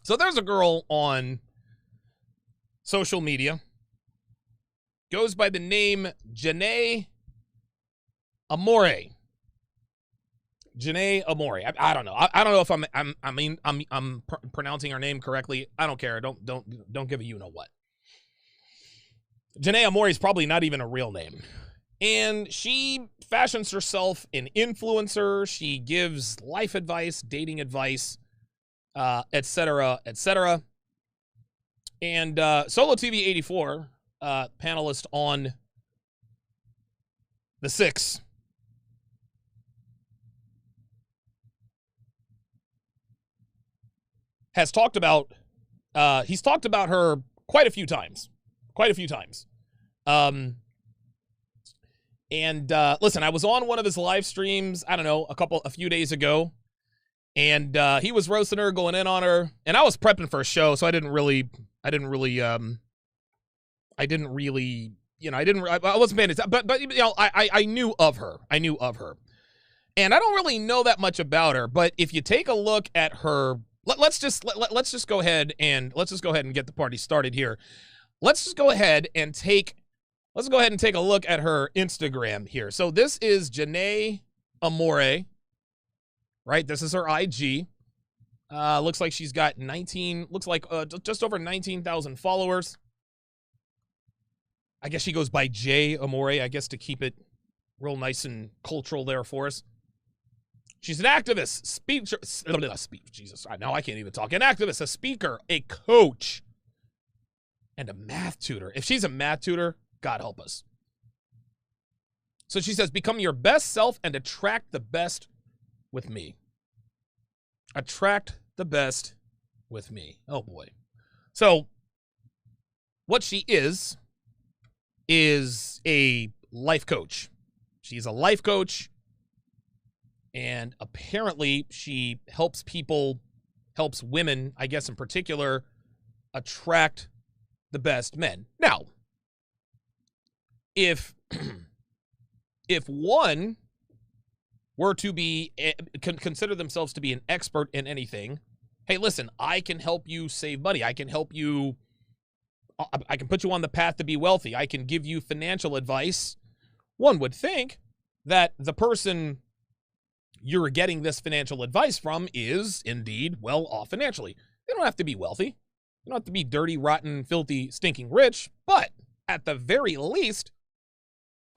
So there's a girl on social media, goes by the name Jeneé Amore. Jeneé Amore. I don't know. I don't know if I'm pronouncing her name correctly. I don't care. Don't give a you know what. Jeneé Amore is probably not even a real name. And she fashions herself an influencer. She gives life advice, dating advice, etc., etc. And Solo TV 84, panelist on The Six, has talked about, he's talked about her quite a few times. Listen, I was on one of his live streams, I don't know, a few days ago, and he was roasting her, going in on her, and I was prepping for a show, so I wasn't paying attention, but you know, I knew of her. And I don't really know that much about her, but if you take a look at her, let's just go ahead and get the party started here. Let's go ahead and take a look at her Instagram here. So this is Jeneé Amore, right? This is her IG. Looks like she's got just over 19,000 followers. I guess she goes by J Amore, I guess, to keep it real nice and cultural there for us. She's an activist, Jesus, now I can't even talk. An activist, a speaker, a coach, and a math tutor. If she's a math tutor, God help us. So she says, become your best self and attract the best with me. Attract the best with me. Oh, boy. So what she is a life coach. She's a life coach, and apparently she helps women, I guess in particular, attract the best men. Now, if one were to be consider themselves to be an expert in anything, hey, listen, I can help you save money. I can put you on the path to be wealthy. I can give you financial advice. One would think that the person you're getting this financial advice from is indeed well off financially. They don't have to be wealthy. They don't have to be dirty, rotten, filthy, stinking rich. But at the very least,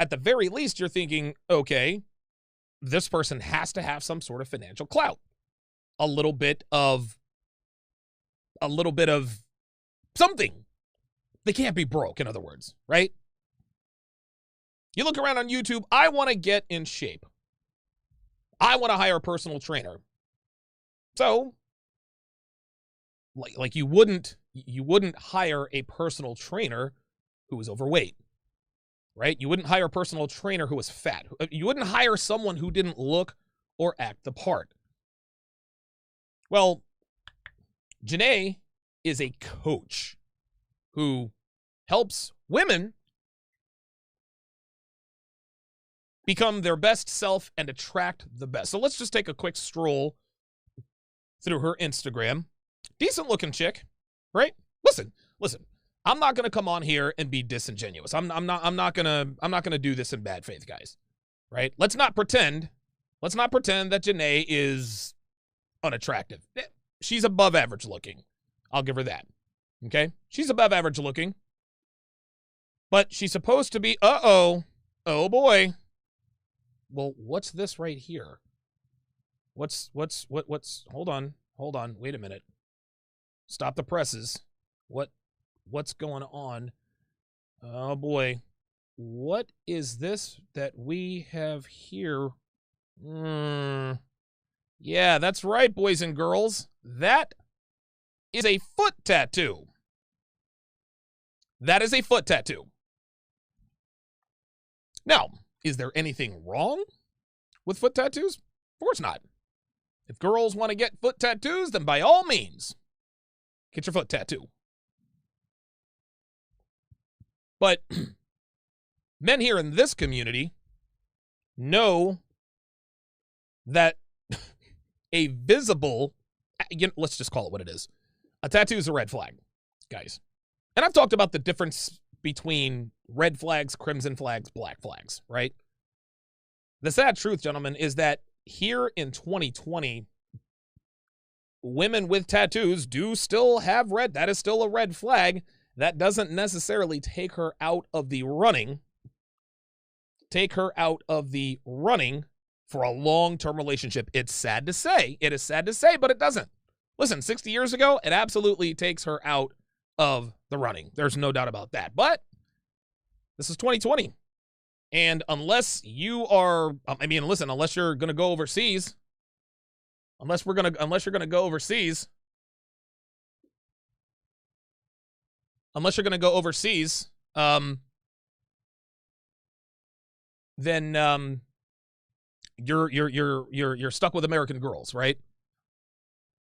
you're thinking, okay, this person has to have some sort of financial clout. A little bit of something. They can't be broke, in other words, right? You look around on YouTube, I want to get in shape. I want to hire a personal trainer. So, like you wouldn't hire a personal trainer who was overweight, right? You wouldn't hire a personal trainer who was fat. You wouldn't hire someone who didn't look or act the part. Well, Jeneé is a coach who helps women become their best self and attract the best. So let's just take a quick stroll through her Instagram. Decent looking chick, right? Listen. I'm not gonna come on here and be disingenuous. I'm not gonna do this in bad faith, guys. Right? Let's not pretend that Jeneé is unattractive. She's above average looking. I'll give her that. Okay? She's above average looking. But she's supposed to be, oh boy. Well, what's this right here? What's, hold on, wait a minute. Stop the presses. What's going on? Oh boy. What is this that we have here? Yeah, that's right, boys and girls. That is a foot tattoo. That is a foot tattoo. Now, is there anything wrong with foot tattoos? Of course not. If girls want to get foot tattoos, then by all means, get your foot tattoo. But men here in this community know that a visible, let's just call it what it is, A tattoo is a red flag, guys. And I've talked about the difference between red flags, crimson flags, black flags, right? The sad truth, gentlemen, is that here in 2020, women with tattoos do still have red. That is still a red flag. That doesn't necessarily take her out of the running. Take her out of the running for a long-term relationship. It's sad to say. It is sad to say, but it doesn't. Listen, 60 years ago, it absolutely takes her out of the running. There's no doubt about that. But this is 2020. And unless you are, listen, unless you're going to go overseas, unless you're going to go overseas, then you're stuck with American girls, right?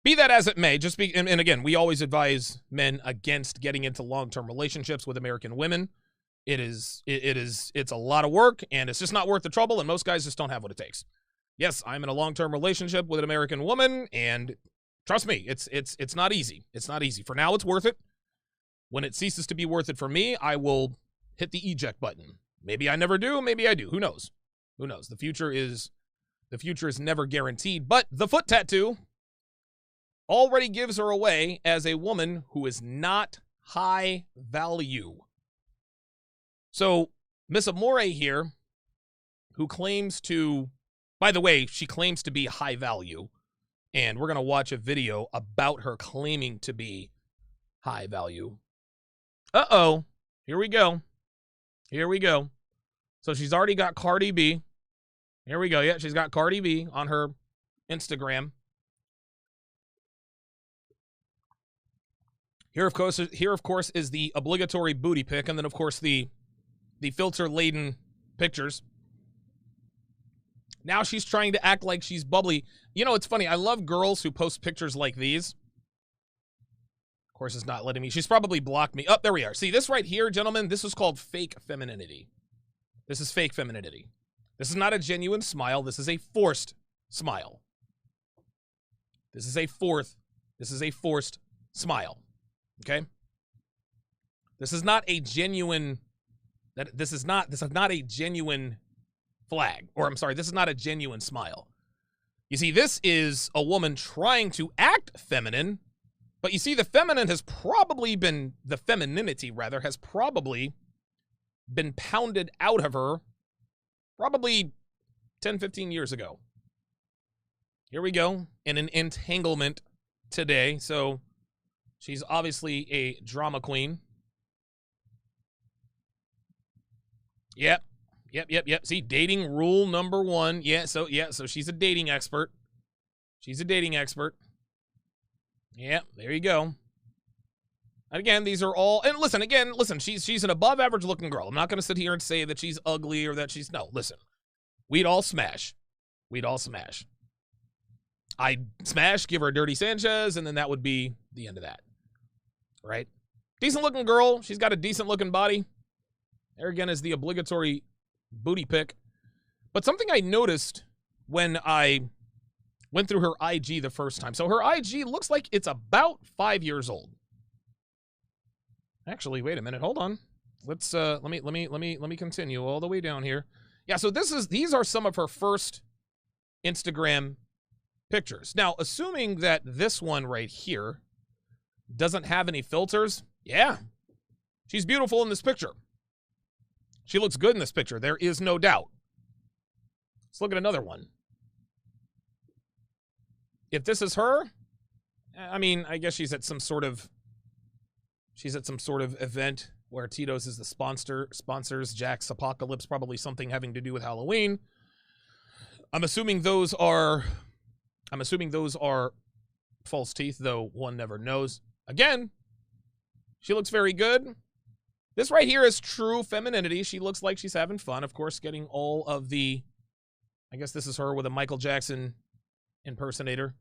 Be that as it may, and again, we always advise men against getting into long-term relationships with American women. It's a lot of work, and it's just not worth the trouble, and most guys just don't have what it takes. Yes, I'm in a long-term relationship with an American woman, and trust me, it's not easy. It's not easy. For now, it's worth it. When it ceases to be worth it for me, I will hit the eject button. Maybe I never do, maybe I do. Who knows? Who knows? The future is never guaranteed, but the foot tattoo already gives her away as a woman who is not high value. So, Miss Amore here, who claims to, by the way, she claims to be high value, and we're going to watch a video about her claiming to be high value. Uh-oh. Here we go. Here we go. So she's already got Cardi B. Here we go. Yeah, she's got Cardi B on her Instagram. Here, of course, is the obligatory booty pic, and then, of course, the filter-laden pictures. Now she's trying to act like she's bubbly. You know, it's funny. I love girls who post pictures like these. Of course, it's not letting me. She's probably blocked me. Oh, there we are. See, this right here, gentlemen, this is called fake femininity. This is fake femininity. This is not a genuine smile. This is a forced smile. This is a forced smile. Okay? This is not a genuine this is not a genuine flag. Or I'm sorry, this is not a genuine smile. You see, this is a woman trying to act feminine, but you see, the femininity has probably been pounded out of her probably 10, 15 years ago. Here we go, in an entanglement today. So she's obviously a drama queen. Yep. See, dating rule number 1. Yeah, so she's a dating expert. Yeah, there you go. And again, these are all, and listen, she's an above average looking girl. I'm not going to sit here and say that she's ugly or that she's, no, listen. We'd all smash. I'd smash, give her a Dirty Sanchez, and then that would be the end of that. Right? Decent looking girl. She's got a decent looking body. There again is the obligatory booty pic. But something I noticed when I went through her IG the first time. So her IG looks like it's about 5 years old. Actually, wait a minute. Hold on. Let's let me continue all the way down here. Yeah, so these are some of her first Instagram pictures. Now, assuming that this one right here doesn't have any filters, yeah. She's beautiful in this picture. She looks good in this picture. There is no doubt. Let's look at another one. If this is her, I mean, I guess she's at some sort of event where Tito's is the sponsors Jack's Apocalypse, probably something having to do with Halloween. I'm assuming those are false teeth, though one never knows. Again, she looks very good. This right here is true femininity. She looks like she's having fun. Of course, getting all of the, I guess this is her with a Michael Jackson impersonator.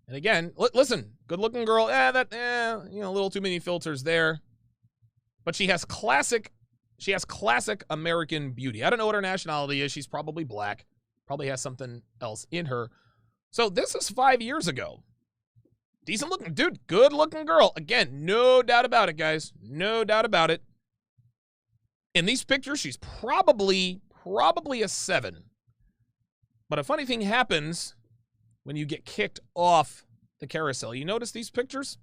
And again, listen, good-looking girl. A little too many filters there. But she has classic American beauty. I don't know what her nationality is. She's probably black. Probably has something else in her. So this is 5 years ago. Decent looking, dude, good looking girl. Again, no doubt about it, guys. No doubt about it. In these pictures, she's probably a 7. But a funny thing happens when you get kicked off the carousel. You notice these pictures?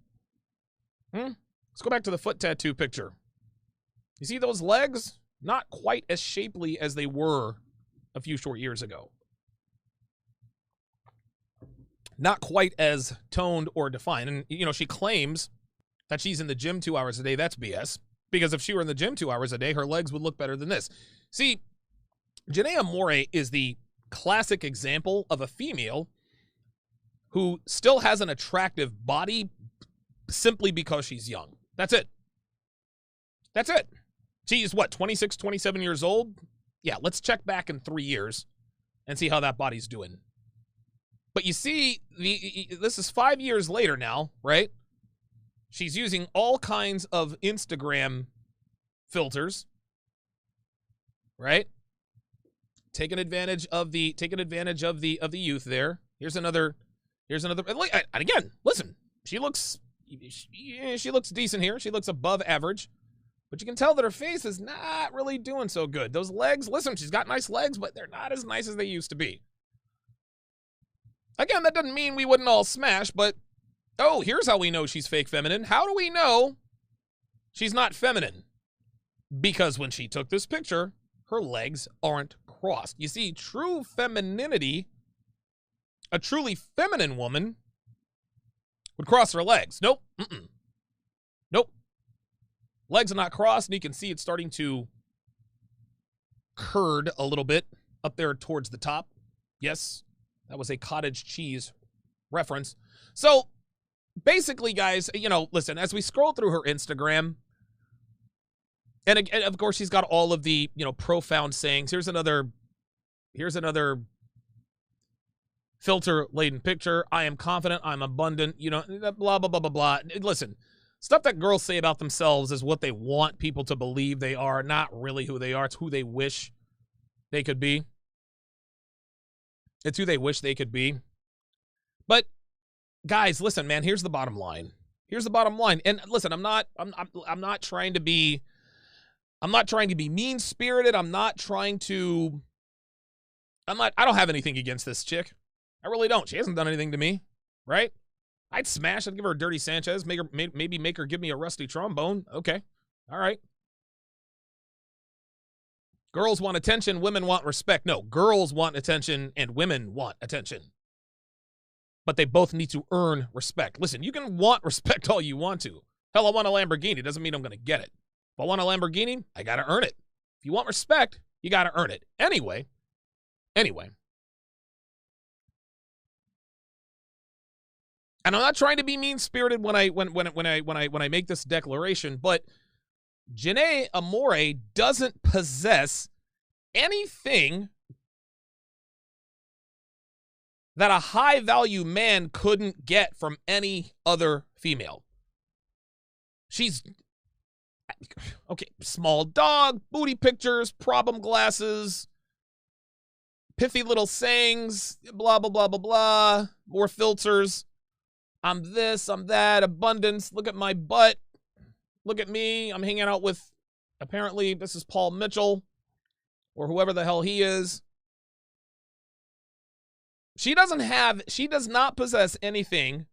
Let's go back to the foot tattoo picture. You see those legs? Not quite as shapely as they were a few short years ago. Not quite as toned or defined. And, you know, she claims that she's in the gym 2 hours a day. That's BS. Because if she were in the gym 2 hours a day, her legs would look better than this. See, Jeneé Amore is the classic example of a female who still has an attractive body simply because she's young. That's it. That's it. She's what, 26, 27 years old? Yeah, let's check back in 3 years and see how that body's doing. But you see, this is 5 years later now, right? She's using all kinds of Instagram filters, right? Taking advantage of the youth there. Here's another. And again, listen, she looks decent here. She looks above average. But you can tell that her face is not really doing so good. Those legs, listen, she's got nice legs, but they're not as nice as they used to be. Again, that doesn't mean we wouldn't all smash, but, oh, here's how we know she's fake feminine. How do we know she's not feminine? Because when she took this picture, her legs aren't crossed. You see, true femininity, a truly feminine woman would cross her legs. Nope. Nope. Legs are not crossed, and you can see it's starting to curd a little bit up there towards the top. Yes, that was a cottage cheese reference. So, basically, guys, you know, listen, as we scroll through her Instagram, and again, of course, she's got all of the, you know, profound sayings. Here's another filter-laden picture. I am confident, I'm abundant, you know, blah, blah, blah, blah, blah. Listen, stuff that girls say about themselves is what they want people to believe they are, not really who they are. It's who they wish they could be. It's who they wish they could be. But guys, listen, man, here's the bottom line. Here's the bottom line. And listen, I'm not trying to be mean-spirited. I don't have anything against this chick. I really don't. She hasn't done anything to me, right? I'd smash. I'd give her a dirty Sanchez. Maybe make her give me a rusty trombone. Okay. All right. Girls want attention. Women want respect. No, girls want attention and women want attention. But they both need to earn respect. Listen, you can want respect all you want to. Hell, I want a Lamborghini. Doesn't mean I'm going to get it. If I want a Lamborghini, I got to earn it. If you want respect, you got to earn it. Anyway. And I'm not trying to be mean-spirited when I make this declaration, but Jeneé Amore doesn't possess anything that a high-value man couldn't get from any other female. She's, okay, small dog, booty pictures, problem glasses, pithy little sayings, blah, blah, blah, blah, blah, more filters. I'm this, I'm that, abundance, look at my butt. Look at me, I'm hanging out with, apparently, this is Paul Mitchell, or whoever the hell he is. She does not possess anything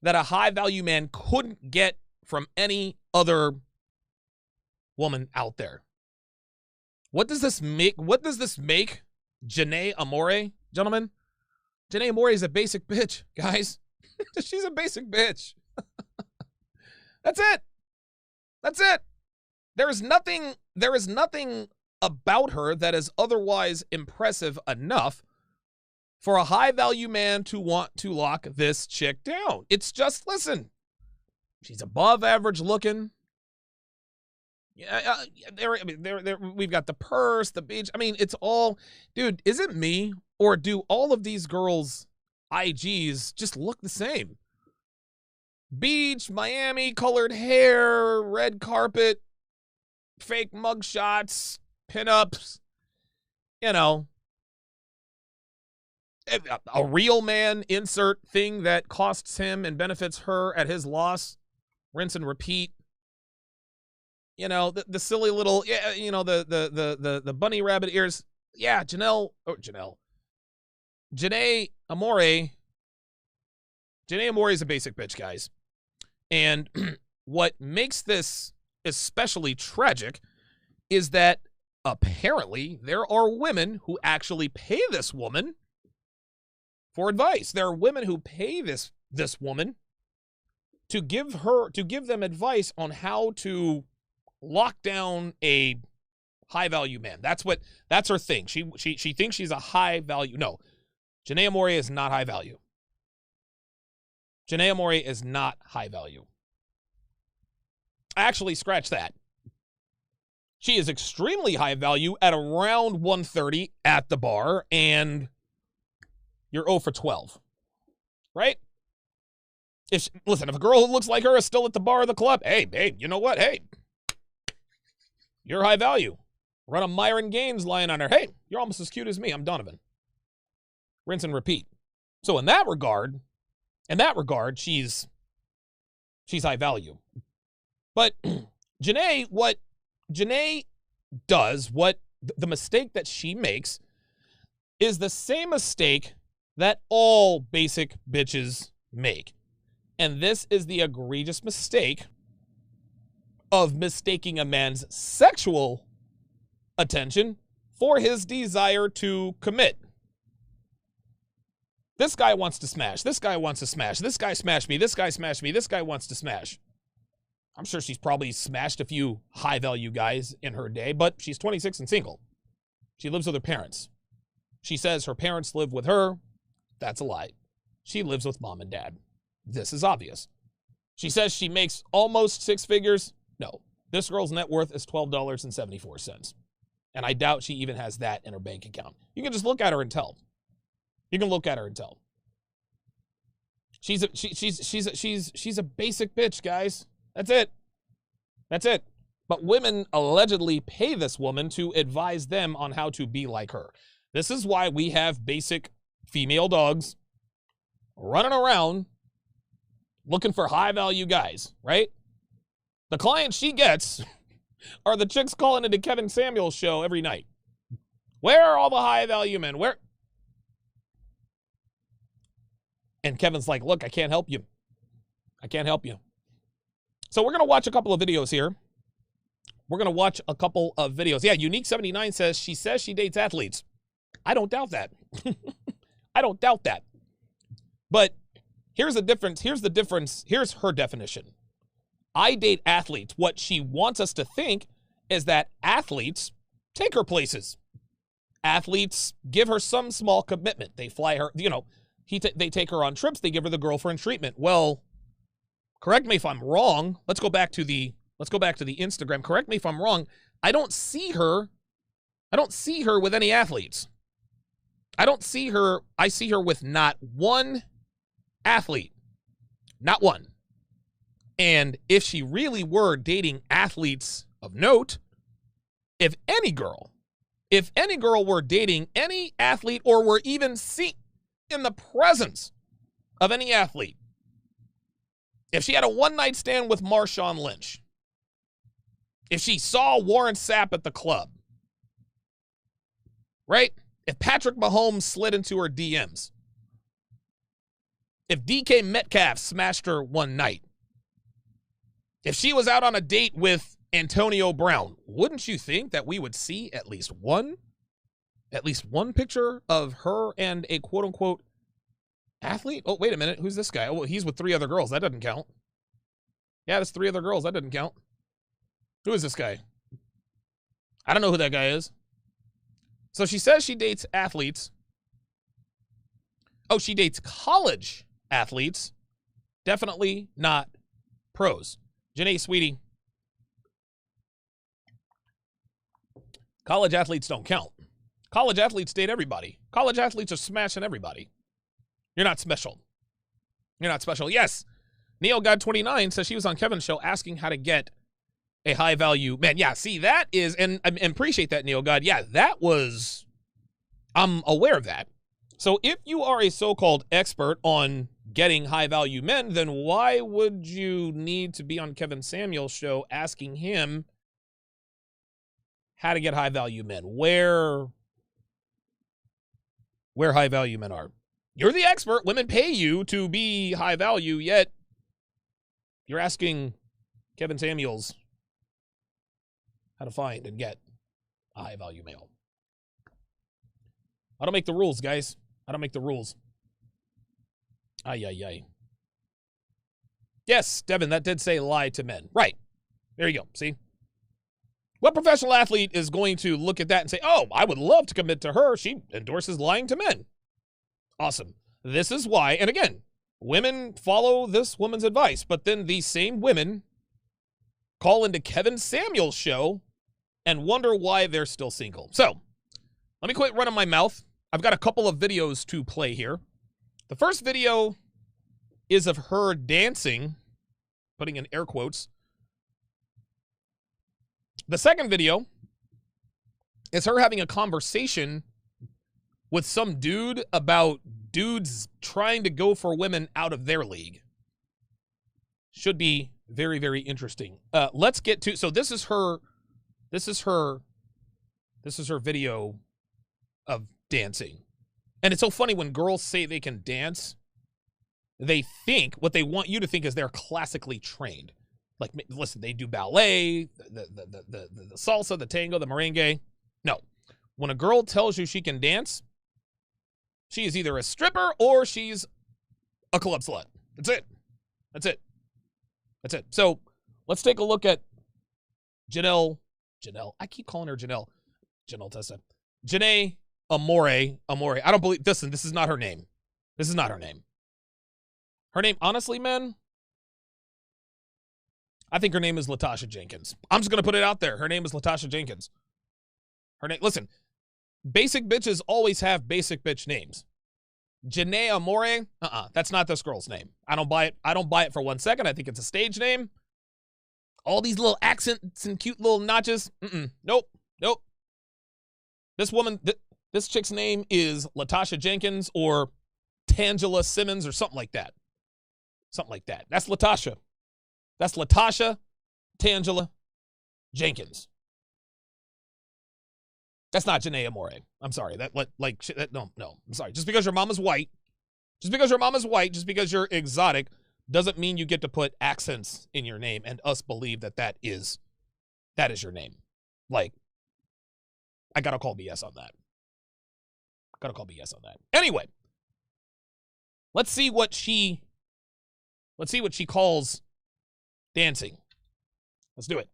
that a high-value man couldn't get from any other woman out there. What does this make Jeneé Amore, gentlemen? Jeneé Amore is a basic bitch, guys. She's a basic bitch. That's it. That's it. There is nothing about her that is otherwise impressive enough for a high-value man to want to lock this chick down. It's just, listen, she's above average looking. Yeah, we've got the purse, the beach. I mean, it's all, dude, is it me or do all of these girls' IGs just look the same? Beach, Miami, colored hair, red carpet, fake mugshots, pinups, you know. A real man insert thing that costs him and benefits her at his loss. Rinse and repeat. You know, the silly little, yeah, you know, the bunny rabbit ears. Yeah, Jeneé Amore. Jeneé Amore is a basic bitch, guys. And what makes this especially tragic is that apparently there are women who actually pay this woman for advice. There are women who pay this woman to give them advice on how to lock down a high value man. That's her thing. She thinks she's a high value. No, Jeneé Amore is not high value. Jeneé Amore is not high value. Actually, scratch that. She is extremely high value at around 130 at the bar, and you're 0 for 12, right? Listen, if a girl who looks like her is still at the bar of the club, hey, babe, you know what? Hey, you're high value. Run a Myron Gaines line on her. Hey, you're almost as cute as me. I'm Donovan. Rinse and repeat. So in that regard, she's high value. But Jeneé, what Jeneé does, the mistake that she makes is the same mistake that all basic bitches make. And this is the egregious mistake of mistaking a man's sexual attention for his desire to commit. This guy wants to smash. This guy wants to smash. This guy smashed me. This guy smashed me. This guy wants to smash. I'm sure she's probably smashed a few high-value guys in her day, but she's 26 and single. She lives with her parents. She says her parents live with her. That's a lie. She lives with mom and dad. This is obvious. She says she makes almost 6 figures. No, this girl's net worth is $12.74. And I doubt she even has that in her bank account. You can just look at her and tell. You can look at her and tell. She's a basic bitch, guys. That's it. That's it. But women allegedly pay this woman to advise them on how to be like her. This is why we have basic female dogs running around looking for high-value guys, right? The clients she gets are the chicks calling into Kevin Samuels' show every night. Where are all the high-value men? Where? And Kevin's like, look, I can't help you. I can't help you. So we're going to watch a couple of videos here. We're going to watch a couple of videos. Yeah, Unique79 says she dates athletes. I don't doubt that. I don't doubt that. But here's the difference. Here's the difference. Here's her definition. I date athletes. What she wants us to think is that athletes take her places. Athletes give her some small commitment. They fly her, you know, they take her on trips. They give her the girlfriend treatment. Well, correct me if I'm wrong. Let's go back to the Instagram. Correct me if I'm wrong. I don't see her with any athletes. I see her with not one athlete. Not one. And if she really were dating athletes of note, if any girl were dating any athlete or were even seen in the presence of any athlete, if she had a one-night stand with Marshawn Lynch, if she saw Warren Sapp at the club, right? If Patrick Mahomes slid into her DMs, if DK Metcalf smashed her one night, if she was out on a date with Antonio Brown, wouldn't you think that we would see at least one picture of her and a quote-unquote athlete? Oh, wait a minute. Who's this guy? Oh, well, he's with 3 other girls. That doesn't count. Yeah, that's 3 other girls. That doesn't count. Who is this guy? I don't know who that guy is. So she says she dates athletes. Oh, she dates college athletes. Definitely not pros. Jeneé, sweetie. College athletes don't count. College athletes date everybody. College athletes are smashing everybody. You're not special. You're not special. Yes. NeoGod29 says she was on Kevin's show asking how to get a high value man. Yeah, see, that is, and appreciate that, NeoGod. Yeah, that was, I'm aware of that. So if you are a so-called expert on getting high-value men, then why would you need to be on Kevin Samuel's show asking him how to get high-value men? Where high-value men are. You're the expert. Women pay you to be high value, yet you're asking Kevin Samuels how to find and get a high-value male. I don't make the rules, guys. I don't make the rules. Ay, ay, ay. Yes, Devin, that did say lie to men. Right. There you go. See? What professional athlete is going to look at that and say, oh, I would love to commit to her. She endorses lying to men. Awesome. This is why, and again, women follow this woman's advice, but then these same women call into Kevin Samuel's show and wonder why they're still single. So, let me quit running my mouth. I've got a couple of videos to play here. The first video is of her dancing, putting in air quotes. The second video is her having a conversation with some dude about dudes trying to go for women out of their league. Should be very, very interesting. Let's get to, so this is her video of dancing. And it's so funny when girls say they can dance, they think, what they want you to think is they're classically trained. Like, listen, they do ballet, the salsa, the tango, the merengue. No. When a girl tells you she can dance, she is either a stripper or she's a club slut. That's it. That's it. That's it. So let's take a look at Jeneé. I keep calling her Jeneé Tessa. Jeneé Amore. I don't believe, listen, this is not her name. This is not her name. Her name, honestly, men, I think her name is Latasha Jenkins. I'm just going to put it out there. Her name is Latasha Jenkins. Her name, listen, basic bitches always have basic bitch names. Jeneé Amore, that's not this girl's name. I don't buy it. I don't buy it for 1 second. I think it's a stage name. All these little accents and cute little notches. Nope. This woman, this chick's name is Latasha Jenkins or Tangela Simmons or something like that. Something like that. That's Latasha. That's Latasha Tangela Jenkins. That's not Jeneé Amore. I'm sorry. No. I'm sorry. Just because your mama's white, just because you're exotic, doesn't mean you get to put accents in your name and us believe that is your name. Like, I gotta call BS on that. Anyway, let's see what she calls dancing. Let's do it.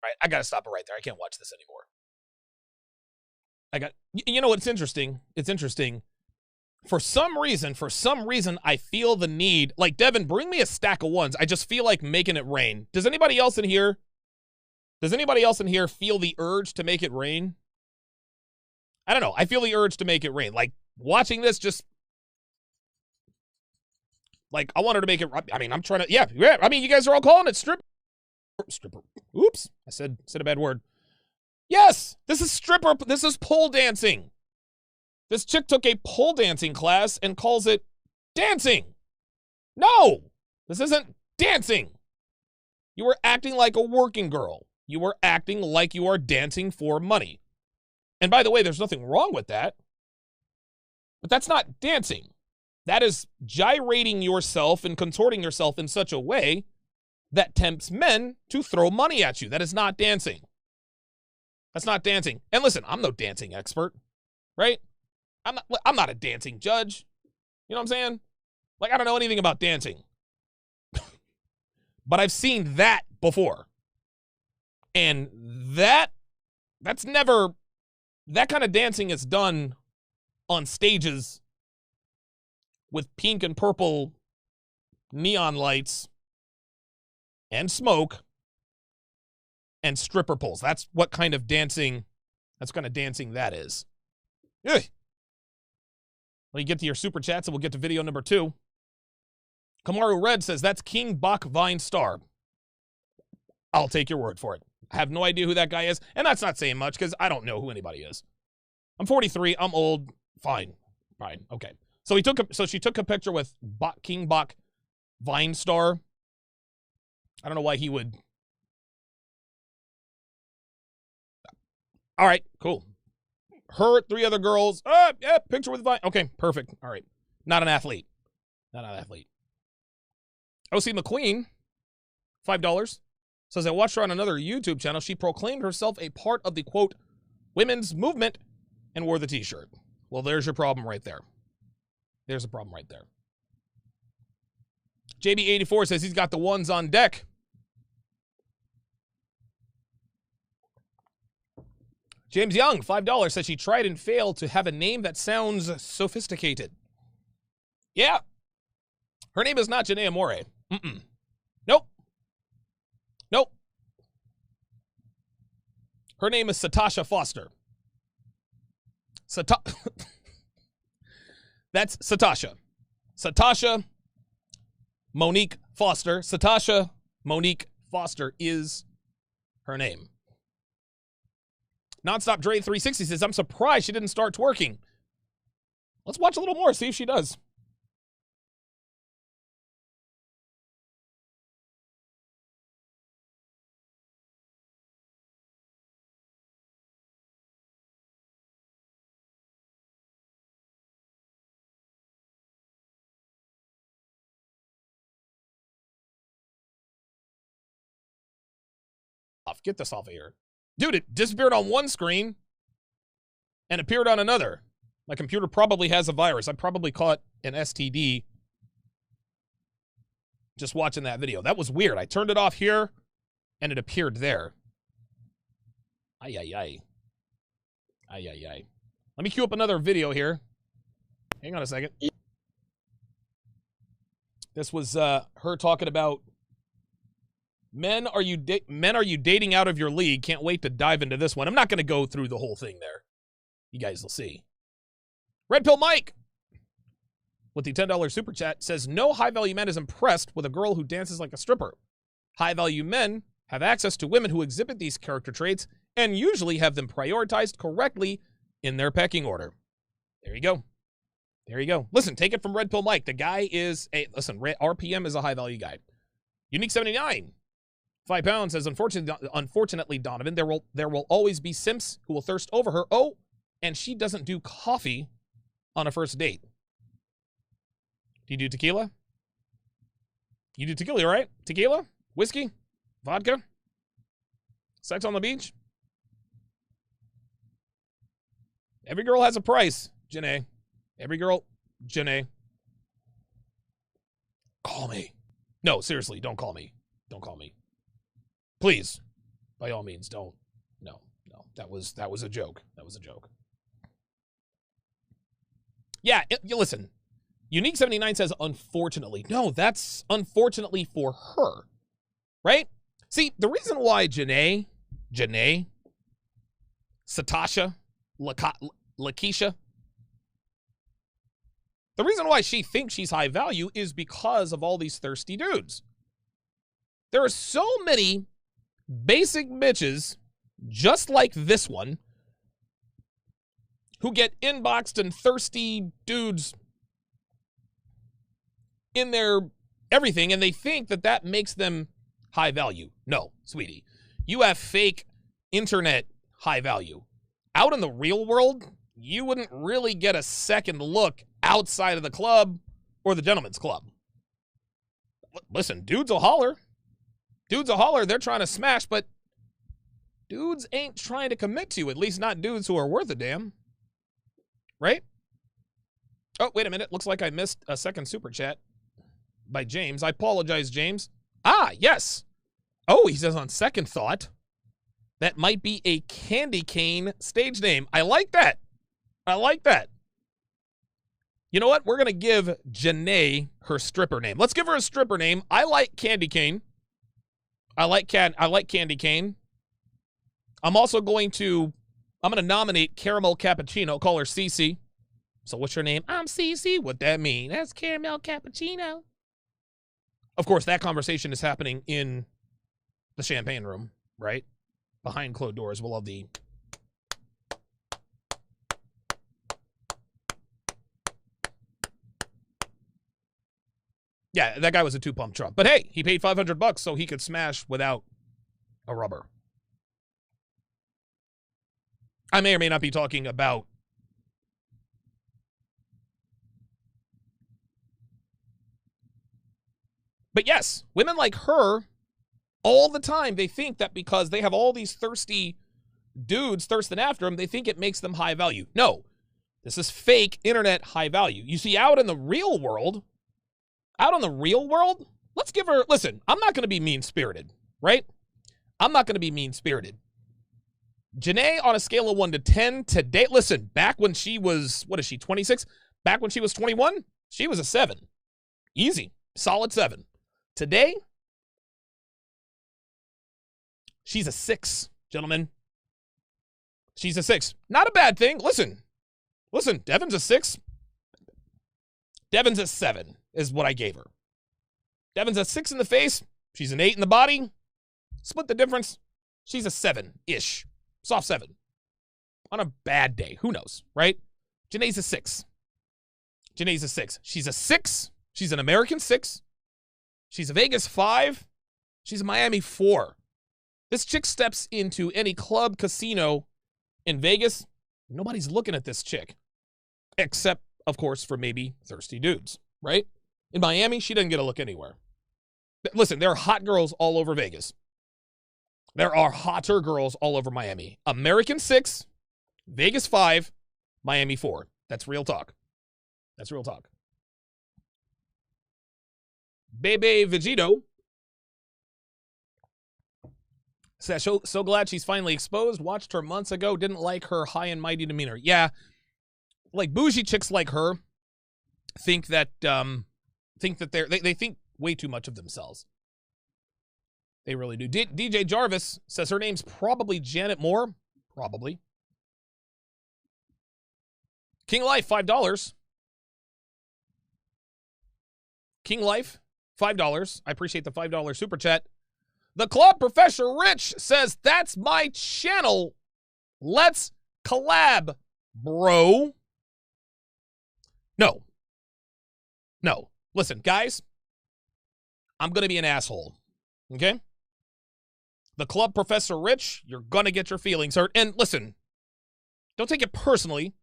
Right, I gotta stop it right there. I can't watch this anymore. You know what's interesting? It's interesting. For some reason, I feel the need, like, Devin, bring me a stack of ones. I just feel like making it rain. Does anybody else in here feel the urge to make it rain? I don't know. I feel the urge to make it rain. Like, watching this just, like, I wanted to make it, I mean, I'm trying to, yeah. I mean, you guys are all calling it stripper. Oops. I said a bad word. Yes, this is stripper. This is pole dancing. This chick took a pole dancing class and calls it dancing. No, this isn't dancing. You are acting like a working girl. You are acting like you are dancing for money. And by the way, there's nothing wrong with that. But that's not dancing. That is gyrating yourself and contorting yourself in such a way that tempts men to throw money at you. That is not dancing. That's not dancing. And listen, I'm no dancing expert, right? I'm not a dancing judge. You know what I'm saying? Like, I don't know anything about dancing. But I've seen that before. And that That's never, that kind of dancing is done on stages with pink and purple neon lights and smoke and stripper poles. That's what kind of dancing, that is. Ugh. Well, you get to your super chats and we'll get to video number 2. Kamaru Red says, that's King Bach Vine Star. I'll take your word for it. I have no idea who that guy is, and that's not saying much because I don't know who anybody is. I'm 43. I'm old. Fine. Okay. So she took a picture with King Bach Vine Star. I don't know why he would. All right, cool. Her, 3 other girls. Yeah, picture with Vine. Okay, perfect. All right. Not an athlete. O.C. McQueen, $5, says, I watched her on another YouTube channel. She proclaimed herself a part of the, quote, women's movement and wore the t-shirt. Well, there's your problem right there. There's a problem right there. JB84 says he's got the ones on deck. James Young, $5, says she tried and failed to have a name that sounds sophisticated. Yeah. Her name is not Jeneé Amore. Nope. Her name is Satasha Foster. That's Satasha. Satasha Monique Foster. Satasha Monique Foster is her name. Nonstop Dre 360 says, I'm surprised she didn't start twerking. Let's watch a little more, see if she does. Get this off of here. Dude, it disappeared on one screen and appeared on another. My computer probably has a virus. I probably caught an STD just watching that video. That was weird. I turned it off here and it appeared there. Ay. Let me cue up another video here. Hang on a second. This was her talking about men are you dating out of your league. Can't wait to dive into this one. I'm not going to go through the whole thing there. You guys will see. Red Pill Mike with the $10 super chat says, no high-value man is impressed with a girl who dances like a stripper. High-value men have access to women who exhibit these character traits and usually have them prioritized correctly in their pecking order. There you go. Listen, take it from Red Pill Mike. The guy is RPM is a high-value guy. Unique 79. £5 says, unfortunately, Donovan, there will always be simps who will thirst over her. Oh, and she doesn't do coffee on a first date. Do you do tequila? You do tequila, right? Tequila? Whiskey? Vodka? Sex on the beach? Every girl has a price, Jeneé. Jeneé. Call me. No, seriously, don't call me. Please, by all means, don't. No. That was a joke. Yeah, listen. Unique 79 says, unfortunately. No, that's unfortunately for her, right? See, the reason why Jeneé, Satasha, Lakeisha, the reason why she thinks she's high value is because of all these thirsty dudes. There are so many basic bitches just like this one who get inboxed and thirsty dudes in their everything, and they think that that makes them high value. No, sweetie. You have fake internet high value. Out in the real world, you wouldn't really get a second look outside of the club or the gentleman's club. Listen, dudes will holler. They're trying to smash, but dudes ain't trying to commit to you, at least not dudes who are worth a damn. Right? Oh, wait a minute. Looks like I missed a second super chat by James. I apologize, James. Ah, yes. Oh, he says on second thought, That might be a candy cane stage name. I like that. I like that. You know what? We're going to give Jeneé her stripper name. Let's give her a stripper name. I like candy cane. I like candy cane. I'm going to nominate caramel cappuccino. Call her Cece. So what's your name? I'm Cece. What that mean? That's caramel cappuccino. Of course, that conversation is happening in the champagne room, right? Behind closed doors. We'll have the... Yeah, that guy was a two-pump truck. But hey, he paid $500 so he could smash without a rubber. I may or may not be talking about... But yes, women like her, all the time, they think that because they have all these thirsty dudes thirsting after them, they think it makes them high value. No, this is fake internet high value. You see, out in the real world, let's give her, listen, I'm not going to be mean-spirited, right? I'm not going to be mean-spirited. Jeneé, on a scale of 1 to 10 today, listen, back when she was, what is she, 26? Back when she was 21, she was a 7. Easy, solid 7. Today, she's a 6, gentlemen. She's a 6. Not a bad thing. Listen, Devin's a 6. Devin's a 7 is what I gave her. Devin's a 6 in the face. She's an 8 in the body. Split the difference. She's a 7-ish. Soft 7. On a bad day. Who knows, right? Jeneé's a 6. Jeneé's a 6. She's a 6. She's an American 6. She's a Vegas 5. She's a Miami 4. This chick steps into any club, casino in Vegas. Nobody's looking at this chick. Except, of course, for maybe thirsty dudes, right? In Miami, she doesn't get a look anywhere. Listen, there are hot girls all over Vegas. There are hotter girls all over Miami. American 6, Vegas 5, Miami 4. That's real talk. That's real talk. Bebe Vegito says, so glad she's finally exposed. Watched her months ago. Didn't like her high and mighty demeanor. Yeah, like bougie chicks like her think that they think way too much of themselves. They really do. DJ Jarvis says her name's probably Janet Moore. Probably. King Life, $5. King Life, $5. I appreciate the $5 super chat. The Club Professor Rich says, that's my channel. Let's collab, bro. No. Listen, guys, I'm going to be an asshole. Okay? The Club Professor Rich, you're going to get your feelings hurt. And listen, don't take it personally.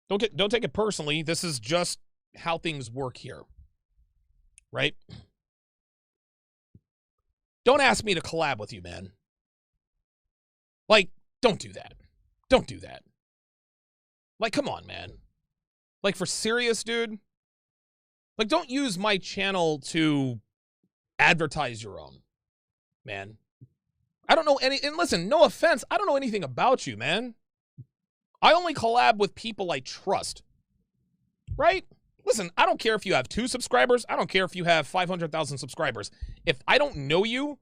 Don't take it personally. This is just how things work here. Right? Don't ask me to collab with you, man. Like, don't do that. Don't do that. Like, come on, man. Like, for serious, dude? Like, don't use my channel to advertise your own, man. I don't know any, and listen, no offense, I don't know anything about you, man. I only collab with people I trust. Right? Listen, I don't care if you have 2 subscribers. I don't care if you have 500,000 subscribers. If I don't know you,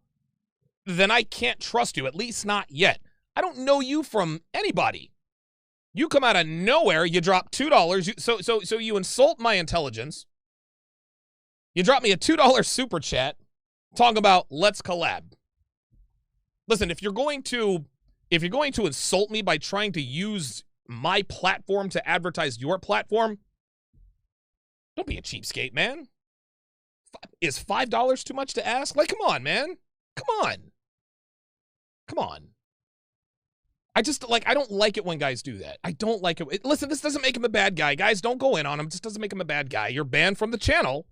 then I can't trust you, at least not yet. I don't know you from anybody. You come out of nowhere, you drop $2. So you insult my intelligence. You drop me a $2 super chat talking about let's collab. Listen, if you're going to insult me by trying to use my platform to advertise your platform, don't be a cheapskate, man. Is $5 too much to ask? Like, come on, man. Come on. Come on. I don't like it when guys do that. I don't like it. Listen, this doesn't make him a bad guy. Guys, don't go in on him. This doesn't make him a bad guy. You're banned from the channel,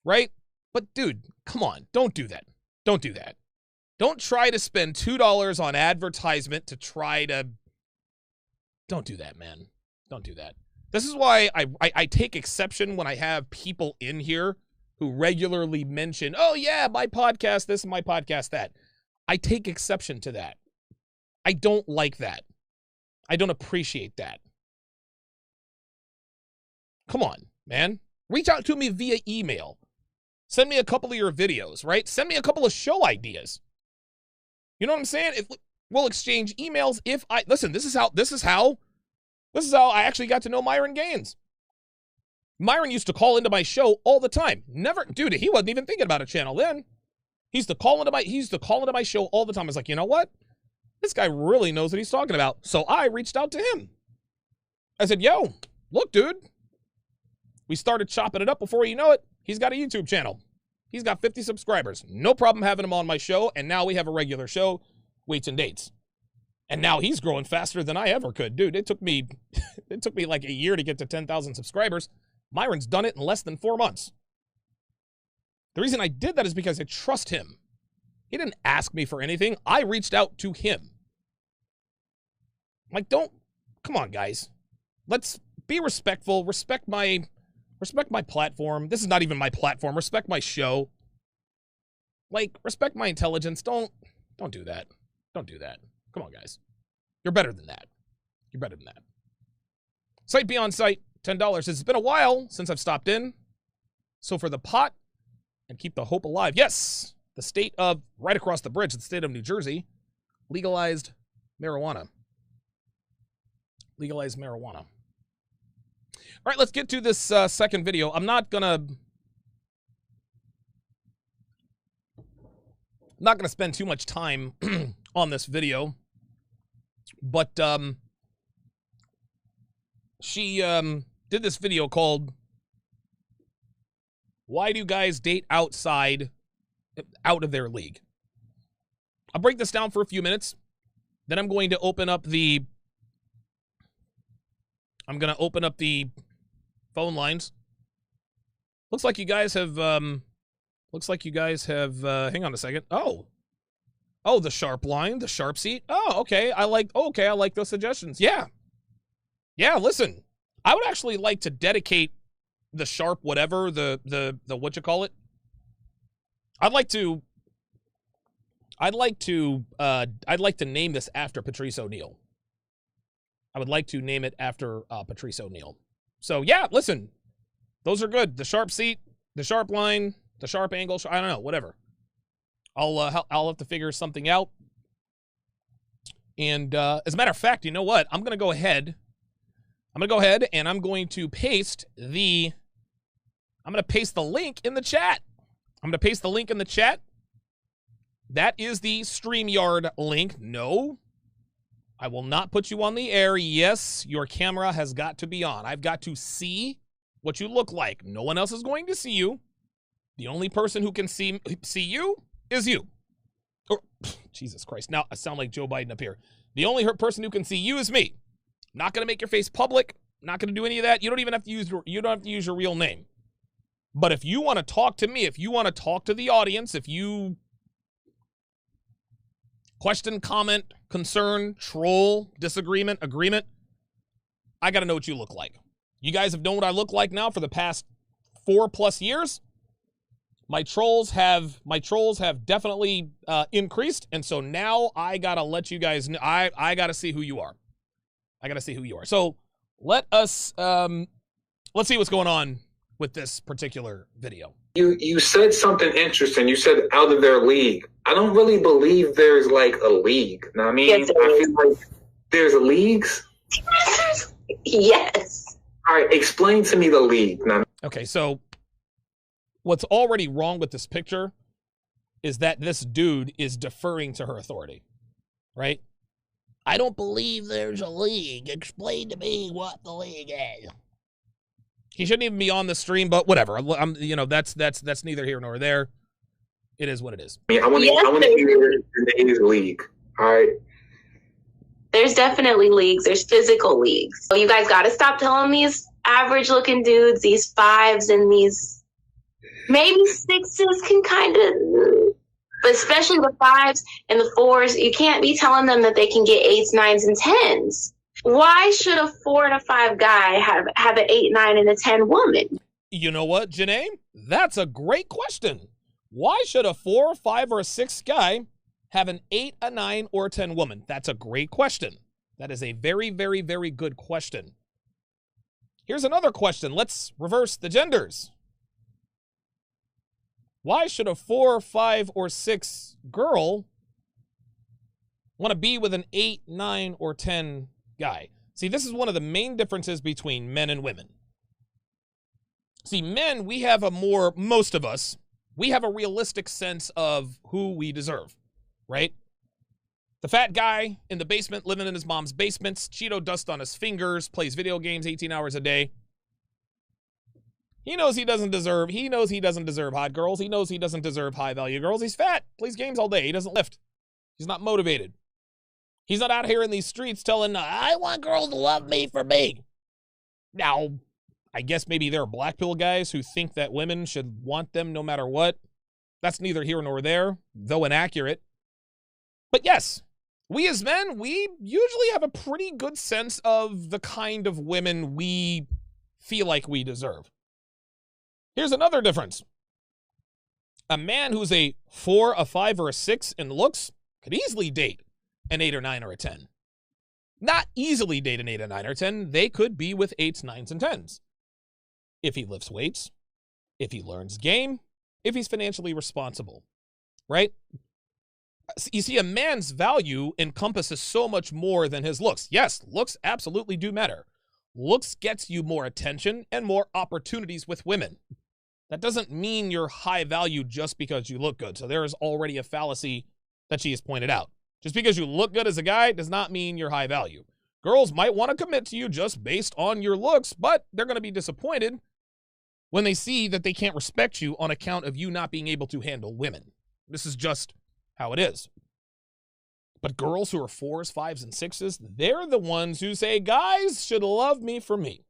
right? But, dude, come on. Don't do that. Don't do that. Don't try to spend $2 on advertisement to try to... Don't do that, man. Don't do that. This is why I take exception when I have people in here who regularly mention, oh, yeah, my podcast this and my podcast that. I take exception to that. I don't like that. I don't appreciate that. Come on, man. Reach out to me via email. Send me a couple of your videos, right? Send me a couple of show ideas. You know what I'm saying? We'll exchange emails if I listen. This is how I actually got to know Myron Gaines. Myron used to call into my show all the time. Never, dude, he wasn't even thinking about a channel then. He used to call into my show all the time. I was like, you know what? This guy really knows what he's talking about. So I reached out to him. I said, yo, look, dude. We started chopping it up. Before you know it, he's got a YouTube channel. He's got 50 subscribers. No problem having him on my show. And now we have a regular show, Weights and Dates. And now he's growing faster than I ever could. Dude, it took me like a year to get to 10,000 subscribers. Myron's done it in less than 4 months. The reason I did that is because I trust him. He didn't ask me for anything. I reached out to him. Like, come on, guys. Let's be respectful. Respect my platform. This is not even my platform. Respect my show. Like, respect my intelligence. Don't do that. Don't do that. Come on, guys. You're better than that. You're better than that. Sight Beyond Sight, $10. It's been a while since I've stopped in. So for the pot and keep the hope alive. Yes, the state of, right across the bridge, the state of New Jersey, legalized marijuana. Legalized marijuana. All right, let's get to this second video. I'm not gonna spend too much time on this video, but she did this video called "Why Do Guys Date Out of Their League?" I'll break this down for a few minutes. Then I'm going to open up the phone lines. Looks like you guys have hang on a second. Oh, the sharp line, the sharp seat. Oh, okay. I like those suggestions. Yeah. Listen, I would actually like to dedicate the sharp whatever, the what you call it. I'd like to name this after Patrice O'Neal. I would like to name it after Patrice O'Neal. So yeah, listen, those are good. The sharp seat, the sharp line, the sharp angle. I don't know, whatever. I'll have to figure something out. And as a matter of fact, you know what? I'm gonna go ahead and I'm going to paste the link in the chat. That is the StreamYard link. No, I will not put you on the air. Yes, your camera has got to be on. I've got to see what you look like. No one else is going to see you. The only person who can see you is you. Or, Jesus Christ, now I sound like Joe Biden up here. The only person who can see you is me. Not going to make your face public. Not going to do any of that. You don't even have to use your real name. But if you want to talk to me, if you want to talk to the audience, if you question, comment, concern, troll, disagreement, agreement, I got to know what you look like. You guys have known what I look like now for the past 4+ years. My trolls have definitely increased, and so now I got to let you guys know. I got to see who you are. So let's see what's going on with this particular video. You said something interesting. You said out of their league. I don't really believe there's like a league. Know what I mean? Yes, I feel like there's leagues. Yes. All right, explain to me the league. Now, okay, so what's already wrong with this picture is that this dude is deferring to her authority, right? I don't believe there's a league. Explain to me what the league is. He shouldn't even be on the stream, but whatever. That's neither here nor there. It is what it is. I want to hear Jeneé's league. All right. There's definitely leagues. There's physical leagues. So you guys got to stop telling these average-looking dudes, these 5s and these maybe 6s can kind of, but especially the 5s and the 4s, you can't be telling them that they can get 8s, 9s, and 10s. Why should a 4 and a 5 guy have an 8, 9, and a 10 woman? You know what, Jeneé? That's a great question. Why should a 4, 5, or a 6 guy have an 8, a 9, or a 10 woman? That's a great question. That is a very, very, very good question. Here's another question. Let's reverse the genders. Why should a 4, 5, or 6 girl want to be with an 8, 9, or 10 guy? See, this is one of the main differences between men and women. See, men, we have most of us, we have a realistic sense of who we deserve, right? The fat guy in the basement, living in his mom's basement, Cheeto dust on his fingers, plays video games 18 hours a day. He knows he doesn't deserve hot girls. He knows he doesn't deserve high-value girls. He's fat, plays games all day. He doesn't lift. He's not motivated. He's not out here in these streets telling, I want girls to love me for me. Now, I guess maybe there are black pill guys who think that women should want them no matter what. That's neither here nor there, though inaccurate. But yes, we as men, we usually have a pretty good sense of the kind of women we feel like we deserve. Here's another difference. A man who's a 4, a 5, or a 6 in looks could easily date an 8 or 9 or a 10. Not easily date an 8, a 9, or 10. They could be with 8s, 9s, and 10s. If he lifts weights, if he learns game, if he's financially responsible, right? You see, a man's value encompasses so much more than his looks. Yes, looks absolutely do matter. Looks gets you more attention and more opportunities with women. That doesn't mean you're high value just because you look good. So there is already a fallacy that she has pointed out. Just because you look good as a guy does not mean you're high value. Girls might want to commit to you just based on your looks, but they're going to be disappointed when they see that they can't respect you on account of you not being able to handle women. This is just how it is. But girls who are 4s, 5s, and 6s, they're the ones who say, guys should love me for me.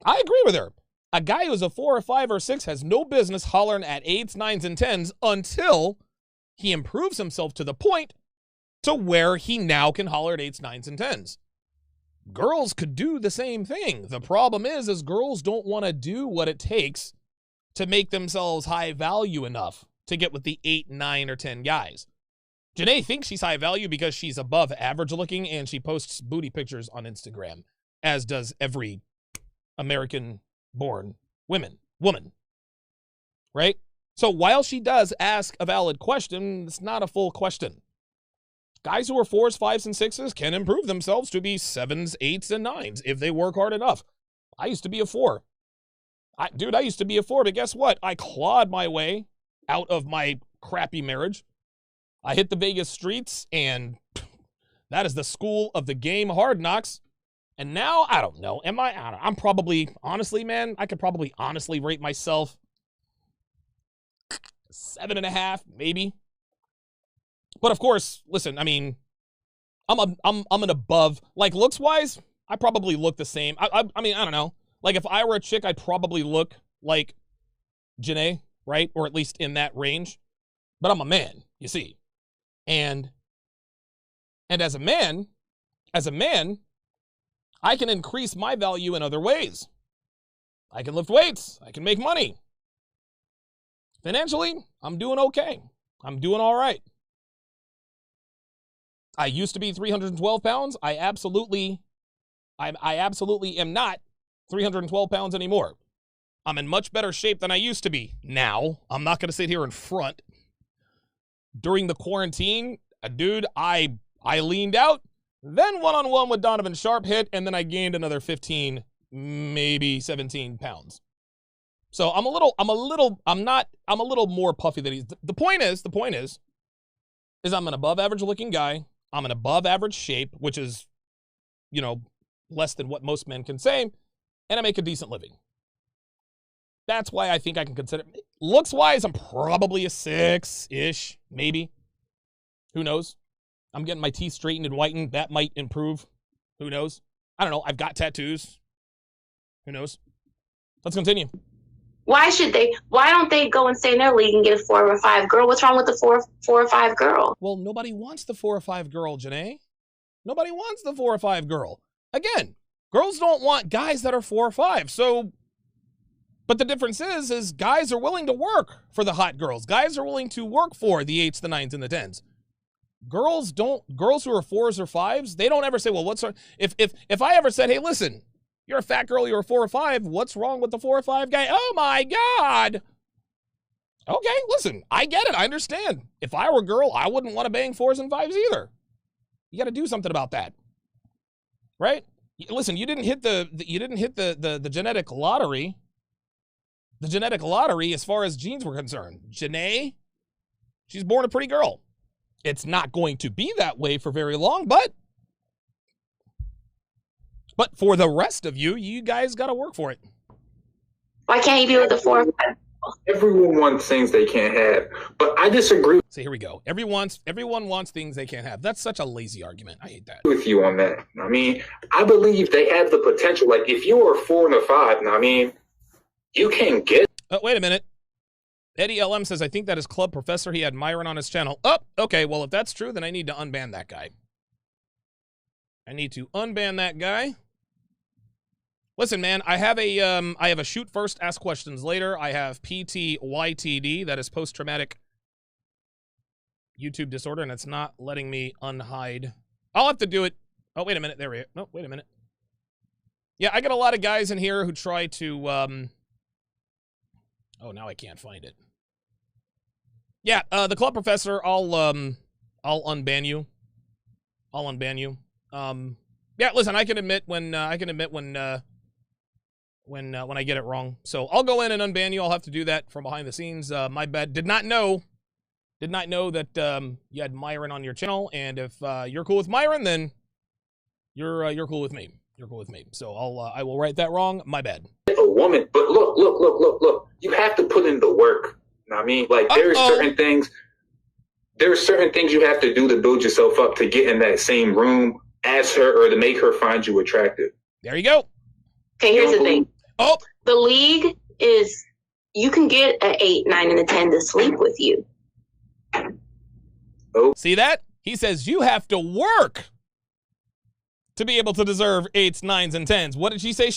I agree with her. A guy who's a 4 or 5 or 6 has no business hollering at 8s, 9s, and 10s until he improves himself to the point to where he now can holler at 8s, 9s, and 10s. Girls could do the same thing. The problem is girls don't want to do what it takes to make themselves high value enough to get with the 8, 9, or 10 guys. Jeneé thinks she's high value because she's above average looking and she posts booty pictures on Instagram, as does every American-born woman, right? So while she does ask a valid question, it's not a full question. Guys who are 4s, 5s, and 6s can improve themselves to be 7s, 8s, and 9s if they work hard enough. I used to be a 4. I used to be a 4, but guess what? I clawed my way out of my crappy marriage. I hit the Vegas streets, and that is the school of the game, Hard Knocks. And now, I don't know. I'm probably, honestly, man, I could probably honestly rate myself 7.5, maybe. But of course, listen, I mean, I'm an above, like looks-wise, I probably look the same. I mean, I don't know. Like if I were a chick, I'd probably look like Jeneé, right? Or at least in that range. But I'm a man, you see. And as a man, I can increase my value in other ways. I can lift weights. I can make money. Financially, I'm doing okay. I'm doing all right. I used to be 312 pounds. I absolutely am not 312 pounds anymore. I'm in much better shape than I used to be. Now, I'm not going to sit here in front. During the quarantine, dude, I leaned out, then one-on-one with Donovan Sharp hit, and then I gained another 15, maybe 17 pounds. So I'm a little more puffy than he's. The point is I'm an above average looking guy. I'm an above average shape, which is, less than what most men can say, and I make a decent living. That's why I think I can consider, looks-wise, I'm probably a 6-ish, maybe. Who knows? I'm getting my teeth straightened and whitened. That might improve. Who knows? I don't know. I've got tattoos. Who knows? Let's continue. Why don't they go and stay in their league and get a 4 or 5 girl? What's wrong with the 4 or 5 girl? Well, nobody wants the 4 or 5 girl, Jeneé. Nobody wants the 4 or 5 girl. Again, girls don't want guys that are 4 or 5. So But the difference is guys are willing to work for the hot girls. Guys are willing to work for the 8s, the 9s, and the 10s. Girls who are 4s or 5s, they don't ever say, well, what's our, if I ever said, hey, listen, you're a fat girl, you're a 4 or 5, what's wrong with the 4 or 5 guy? Oh my God. Okay, listen, I get it, I understand. If I were a girl, I wouldn't want to bang 4s and 5s either. You got to do something about that. Right? Listen, you didn't hit the genetic lottery. The genetic lottery as far as genes were concerned. Jeneé, she's born a pretty girl. It's not going to be that way for very long, but for the rest of you, you guys got to work for it. Why can't you be with the 4 or 5? Everyone wants things they can't have, but I disagree. So here we go. Everyone wants things they can't have. That's such a lazy argument. I hate that. With you on that. I mean, I believe they have the potential. Like, if you are a 4 and a 5, I mean, you can get. Oh, wait a minute. Eddie LM says, I think that is Club Professor. He had Myron on his channel. Oh, okay. Well, if that's true, then I need to unban that guy. I need to unban that guy. Listen, man, I have a shoot first, ask questions later. I have PTYTD, that is post-traumatic YouTube disorder, and it's not letting me unhide. I'll have to do it. Oh, wait a minute. There we go. No, wait a minute. Yeah, I got a lot of guys in here who try to, oh, now I can't find it. Yeah, the Club Professor, I'll unban you. I'll unban you. Yeah, listen, I can admit when I get it wrong. So I'll go in and unban you. I'll have to do that from behind the scenes. My bad. Did not know that you had Myron on your channel. And if you're cool with Myron, then you're cool with me. You're cool with me. So I will right that wrong. My bad. A woman, but look. You have to put in the work. I mean, like, there's certain things you have to do to build yourself up to get in that same room as her or to make her find you attractive. There you go. Okay, here's the thing. Oh, the league is you can get an 8, 9, and a 10 to sleep with you. Oh, see that? He says you have to work to be able to deserve 8s, 9s, and 10s. What did she say?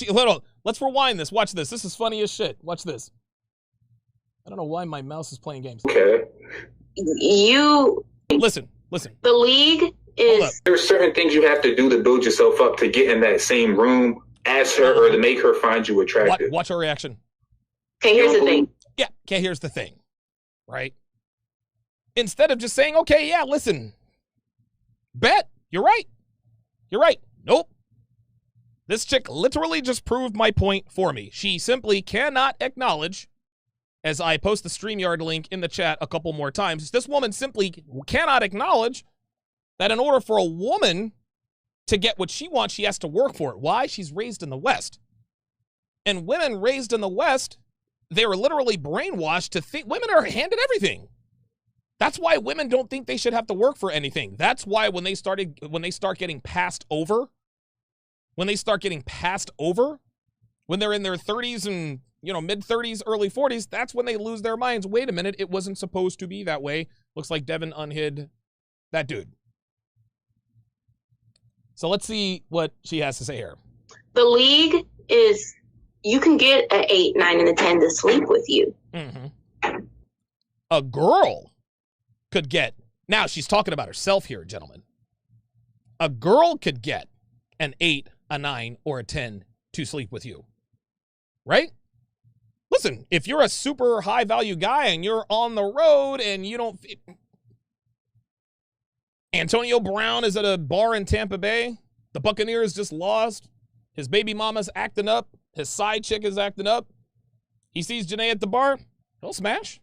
Let's rewind this. Watch this. This is funny as shit. Watch this. I don't know why my mouse is playing games. okay. Listen. The league is. There's certain things you have to do to build yourself up to get in that same room as her or to make her find you attractive. Watch her reaction. Okay, here's the thing. Yeah, okay, here's the thing. Right? Instead of just saying, okay, yeah, listen. Bet, you're right. You're right. Nope. This chick literally just proved my point for me. She simply cannot acknowledge, as I post the StreamYard link in the chat a couple more times, this woman simply cannot acknowledge that in order for a woman to get what she wants, she has to work for it. Why? She's raised in the West. And women raised in the West, they were literally brainwashed to think women are handed everything. That's why women don't think they should have to work for anything. That's why when they start getting passed over, when they're in their 30s and, mid-30s, early 40s, that's when they lose their minds. Wait a minute, it wasn't supposed to be that way. Looks like Devin unhid that dude. So let's see what she has to say here. The league is you can get an 8, 9, and a 10 to sleep with you. Mm-hmm. A girl could get, now she's talking about herself here, gentlemen. A girl could get an 8, a 9, or a 10 to sleep with you. Right? Listen, if you're a super high value guy and you're on the road and you don't... Antonio Brown is at a bar in Tampa Bay. The Buccaneers just lost. His baby mama's acting up. His side chick is acting up. He sees Jeneé at the bar. He'll smash.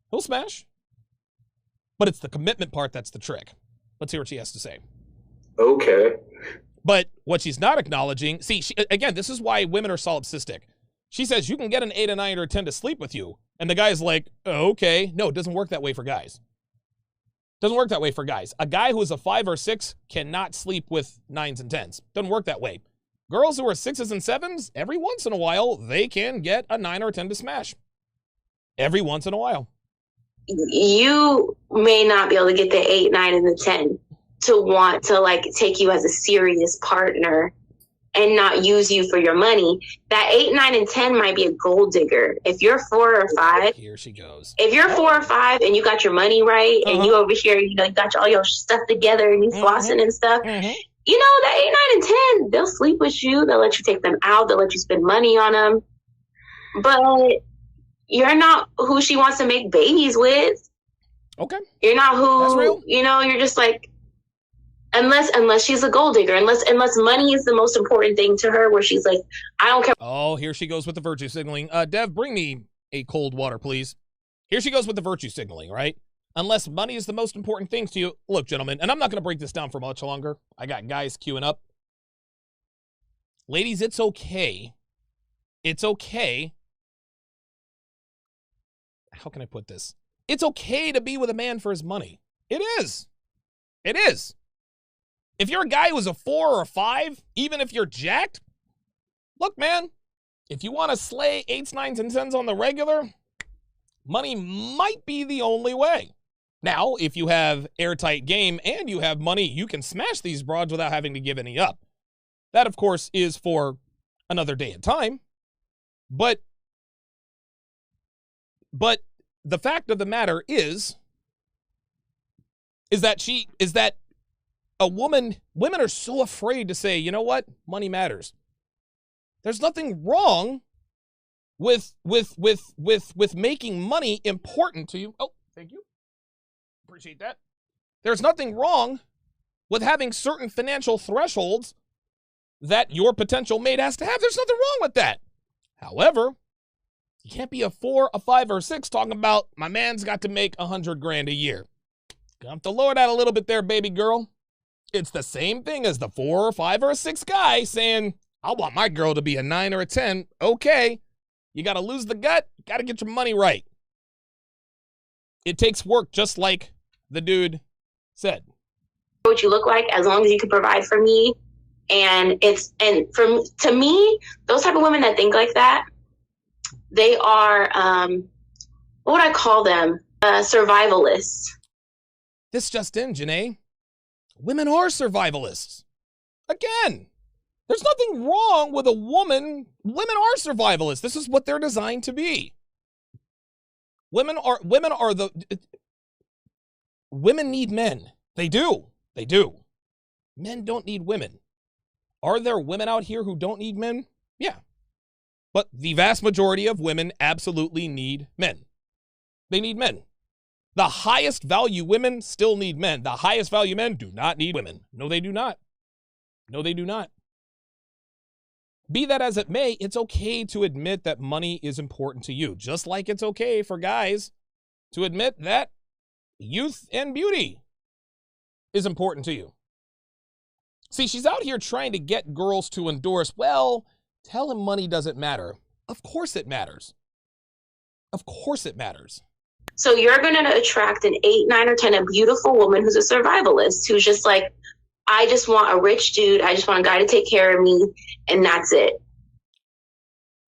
He'll smash. But it's the commitment part that's the trick. Let's hear what she has to say. Okay. But what she's not acknowledging, see, again, this is why women are solipsistic. She says you can get an 8, a 9, or a 10 to sleep with you. And the guy's like, oh, okay. No, it doesn't work that way for guys. Doesn't work that way for guys. A guy who is a 5 or 6 cannot sleep with 9s and 10s. Doesn't work that way. Girls who are 6s and 7s, every once in a while, they can get a 9 or 10 to smash. Every once in a while. You may not be able to get the 8, 9, and the 10 to want to, like, take you as a serious partner and not use you for your money. That 8, 9, and 10 might be a gold digger. If you're 4 or 5, here she goes. If you're 4 or 5 and you got your money right, and you over here, you know, you got all your stuff together and you flossing and stuff, you know, that 8, 9, and 10, they'll sleep with you. They'll let you take them out. They'll let you spend money on them. But you're not who she wants to make babies with. Okay. You're not who, that's real. You know, you're just like, unless she's a gold digger, unless money is the most important thing to her, where she's like, I don't care. Oh, here she goes with the virtue signaling. Dev, bring me a cold water, please. Here she goes with the virtue signaling, right? Unless money is the most important thing to you. Look, gentlemen, and I'm not going to break this down for much longer. I got guys queuing up. Ladies, it's okay. It's okay. How can I put this? It's okay to be with a man for his money. It is. It is. If you're a guy who's a 4 or a 5, even if you're jacked, look, man, if you want to slay 8s, 9s, and 10s on the regular, money might be the only way. Now, if you have airtight game and you have money, you can smash these broads without having to give any up. That, of course, is for another day and time. But the fact of the matter is that women are so afraid to say, you know what, money matters. There's nothing wrong with making money important to you. Oh, thank you. Appreciate that. There's nothing wrong with having certain financial thresholds that your potential mate has to have. There's nothing wrong with that. However, you can't be a 4, a 5, or a 6 talking about my man's got to make $100,000 a year. Come to Lord out a little bit there, baby girl. It's the same thing as the 4 or 5 or a 6 guy saying, I want my girl to be a 9 or a 10. Okay, you got to lose the gut. Got to get your money right. It takes work, just like the dude said. What you look like, as long as you can provide for me. To me, those type of women that think like that, they are, what would I call them? Survivalists. This just in, Jeneé. Women are survivalists. Again, there's nothing wrong with a woman. Women are survivalists. This is what they're designed to be. Women need men. They do. They do. Men don't need women. Are there women out here who don't need men? Yeah. But the vast majority of women absolutely need men. They need men. The highest value women still need men. The highest value men do not need women. No, they do not. No, they do not. Be that as it may, it's okay to admit that money is important to you. Just like it's okay for guys to admit that youth and beauty is important to you. See, she's out here trying to get girls to endorse, well, tell him money doesn't matter. Of course it matters. Of course it matters. So you're going to attract an 8, 9, or 10, a beautiful woman who's a survivalist, who's just like, I just want a rich dude. I just want a guy to take care of me, and that's it.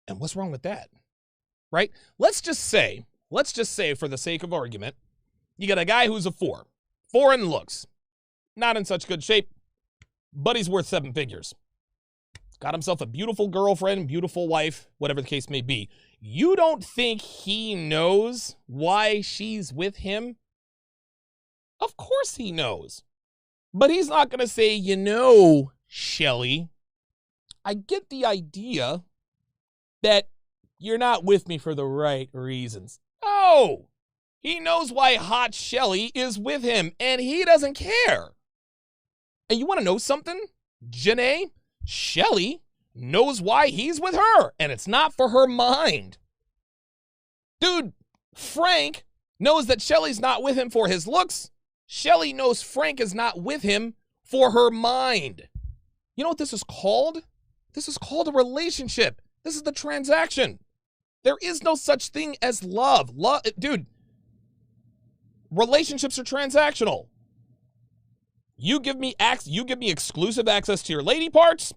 And what's wrong with that? Right? Let's just say for the sake of argument, you got a guy who's a 4 in looks, not in such good shape, but he's worth 7 figures. Got himself a beautiful girlfriend, beautiful wife, whatever the case may be. You don't think he knows why she's with him? Of course he knows. But he's not going to say, you know, Shelly, I get the idea that you're not with me for the right reasons. No! He knows why hot Shelly is with him, and he doesn't care. And you want to know something? Jeneé, Shelly knows why he's with her, and it's not for her mind. Dude, Frank knows that Shelly's not with him for his looks. Shelly knows Frank is not with him for her mind. You know what this is called? This is called a relationship. This is the transaction. There is no such thing as love. Dude, relationships are transactional. You give me exclusive access to your lady parts.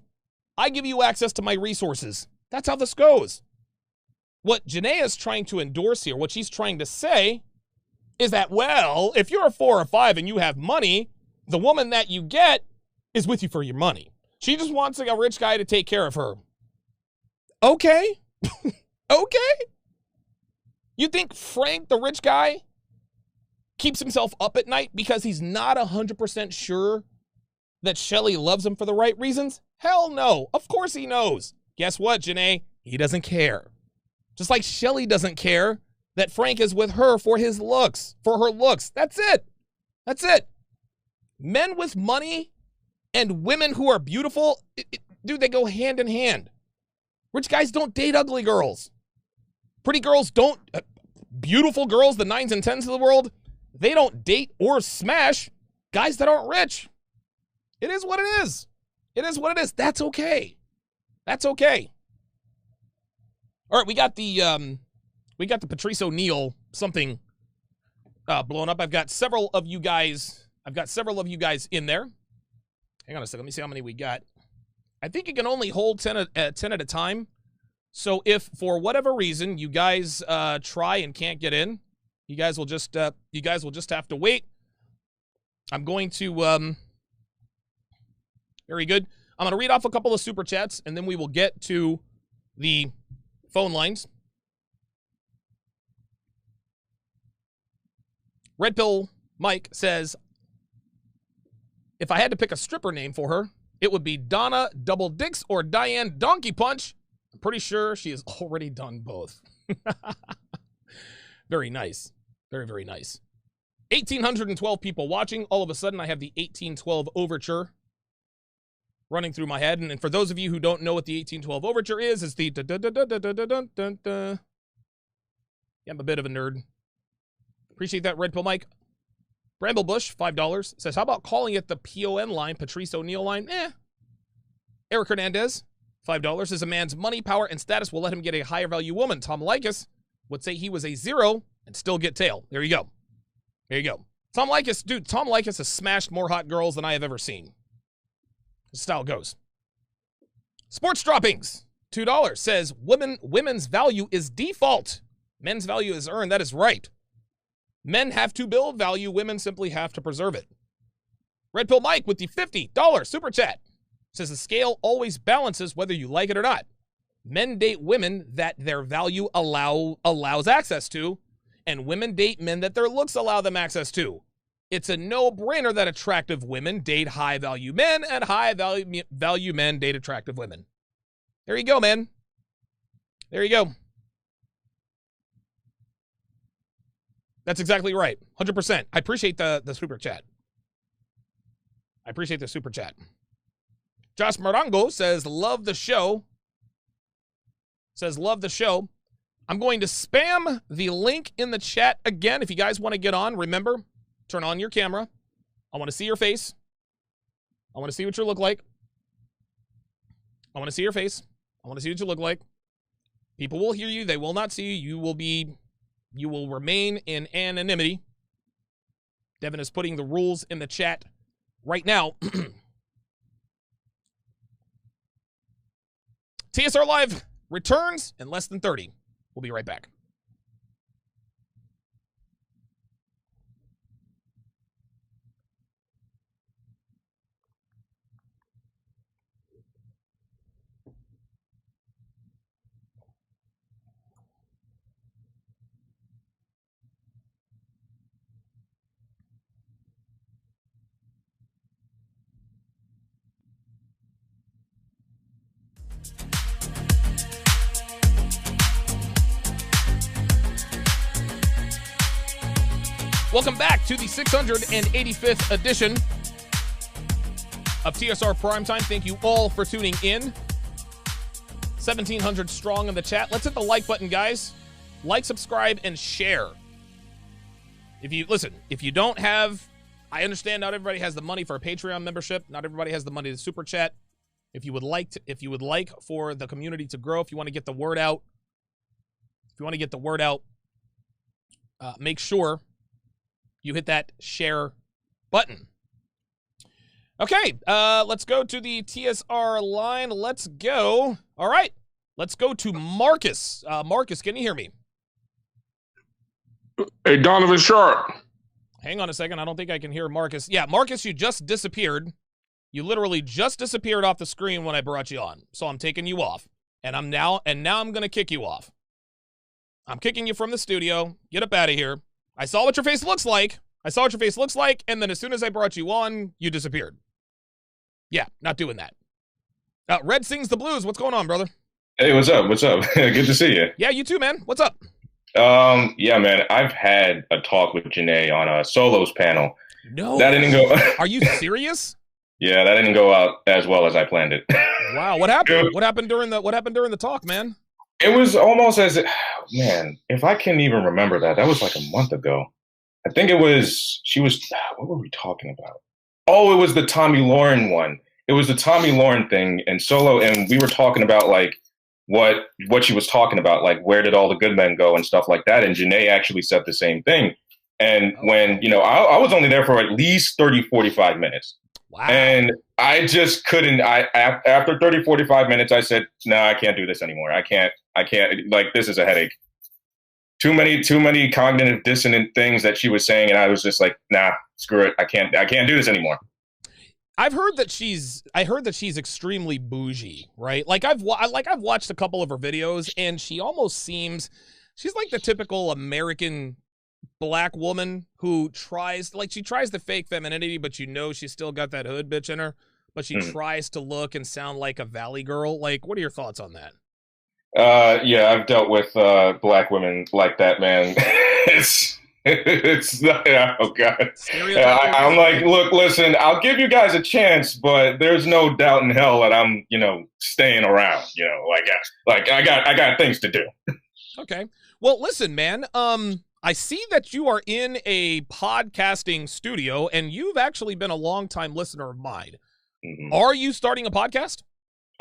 I give you access to my resources. That's how this goes. What Jeneé is trying to endorse here, what she's trying to say, is that, well, if you're a 4 or 5 and you have money, the woman that you get is with you for your money. She just wants like a rich guy to take care of her. Okay. Okay. You think Frank, the rich guy, keeps himself up at night because he's not 100% sure that Shelly loves him for the right reasons? Hell no. Of course he knows. Guess what, Jeneé? He doesn't care. Just like Shelly doesn't care that Frank is with her for his looks, for her looks. That's it. That's it. Men with money and women who are beautiful, dude, they go hand in hand. Rich guys don't date ugly girls. Pretty girls don't, beautiful girls, the 9s and 10s of the world, they don't date or smash guys that aren't rich. It is what it is. It is what it is. That's okay. That's okay. All right, we got the Patrice O'Neal something blown up. I've got several of you guys in there. Hang on a second. Let me see how many we got. I think you can only hold 10 at a time. So if for whatever reason you guys try and can't get in, you guys will just have to wait. I'm going to very good. I'm going to read off a couple of super chats and then we will get to the phone lines. Red Pill Mike says, if I had to pick a stripper name for her, it would be Donna Double Dicks or Diane Donkey Punch. I'm pretty sure she has already done both. Very nice. Very, very nice. 1,812 people watching. All of a sudden, I have the 1812 Overture running through my head. And for those of you who don't know what the 1812 Overture is, it's the da-da-da-da-da-da-da-da-da. Yeah, I'm a bit of a nerd. Appreciate that, Red Pill Mike. Bramblebush, $5, says, how about calling it the PON line, Patrice O'Neal line? Eric Hernandez, $5, says a man's money, power, and status will let him get a higher value woman. Tom Likas would say he was a 0 and still get tail. There you go. There you go. Tom Likas, dude, Tom Likas has smashed more hot girls than I have ever seen. This style goes. Sports Droppings, $2, says women's value is default. Men's value is earned. That is right. Men have to build value. Women simply have to preserve it. Red Pill Mike with the $50 super chat says the scale always balances whether you like it or not. Men date women that their value allows access to, and women date men that their looks allow them access to. It's a no-brainer that attractive women date high-value men and high-value men date attractive women. There you go, man. There you go. That's exactly right. 100%. I appreciate the super chat. I appreciate the super chat. Josh Marango says, love the show. Says, love the show. I'm going to spam the link in the chat again. If you guys want to get on, remember, turn on your camera. I want to see your face. I want to see what you look like. I want to see your face. I want to see what you look like. People will hear you. They will not see you. You will remain in anonymity. Devin is putting the rules in the chat right now. TSR Live returns in less than 30. We'll be right back. Welcome back to the 685th edition of TSR Primetime. Thank you all for tuning in. 1,700 strong in the chat. Let's hit the like button, guys. Like, subscribe, and share. If you don't have, I understand not everybody has the money for a Patreon membership. Not everybody has the money to super chat. If you would like for the community to grow, if you want to get the word out, make sure you hit that share button. Okay, let's go to the TSR line. Let's go. All right, let's go to Marcus. Marcus, can you hear me? Hey, Donovan Sharp. Hang on a second. I don't think I can hear Marcus. Yeah, Marcus, you just disappeared. You literally just disappeared off the screen when I brought you on. So I'm taking you off. And now I'm going to kick you off. I'm kicking you from the studio. Get up out of here. I saw what your face looks like. And then as soon as I brought you on, you disappeared. Yeah, not doing that. Red Sings the Blues. What's going on, brother? Hey, what's up? Good to see you. Yeah, you too, man. What's up? Yeah, man. I've had a talk with Jeneé on a solos panel. No. That didn't go. Are you serious? Yeah, that didn't go out as well as I planned it. Wow, what happened? What happened during the talk, man? It was almost as man, if I can even remember that was like a month ago. I think what were we talking about? Oh, it was the Tommy Lauren one. It was the Tommy Lauren thing and solo, and we were talking about like what she was talking about, like where did all the good men go and stuff like that. And Jeneé actually said the same thing. And when, I was only there for at least 30, 45 minutes. Wow. And I just couldn't, after 30, 45 minutes, I said, no, I can't do this anymore. I can't, like, this is a headache. Too many cognitive dissonant things that she was saying. And I was just like, nah, screw it. I can't do this anymore. I heard that she's extremely bougie, right? Like I've watched a couple of her videos, and she almost seems, she's like the typical American black woman who tries to fake femininity, but she's still got that hood bitch in her, but she tries to look and sound like a valley girl. Like, what are your thoughts on that? Yeah, I've dealt with black women like that, man. It's not, oh god. I'm like, look, listen, I'll give you guys a chance, but there's no doubt in hell that I'm, staying around. Like I got things to do. Okay. Well, listen, man. I see that you are in a podcasting studio, and you've actually been a longtime listener of mine. Mm-hmm. Are you starting a podcast?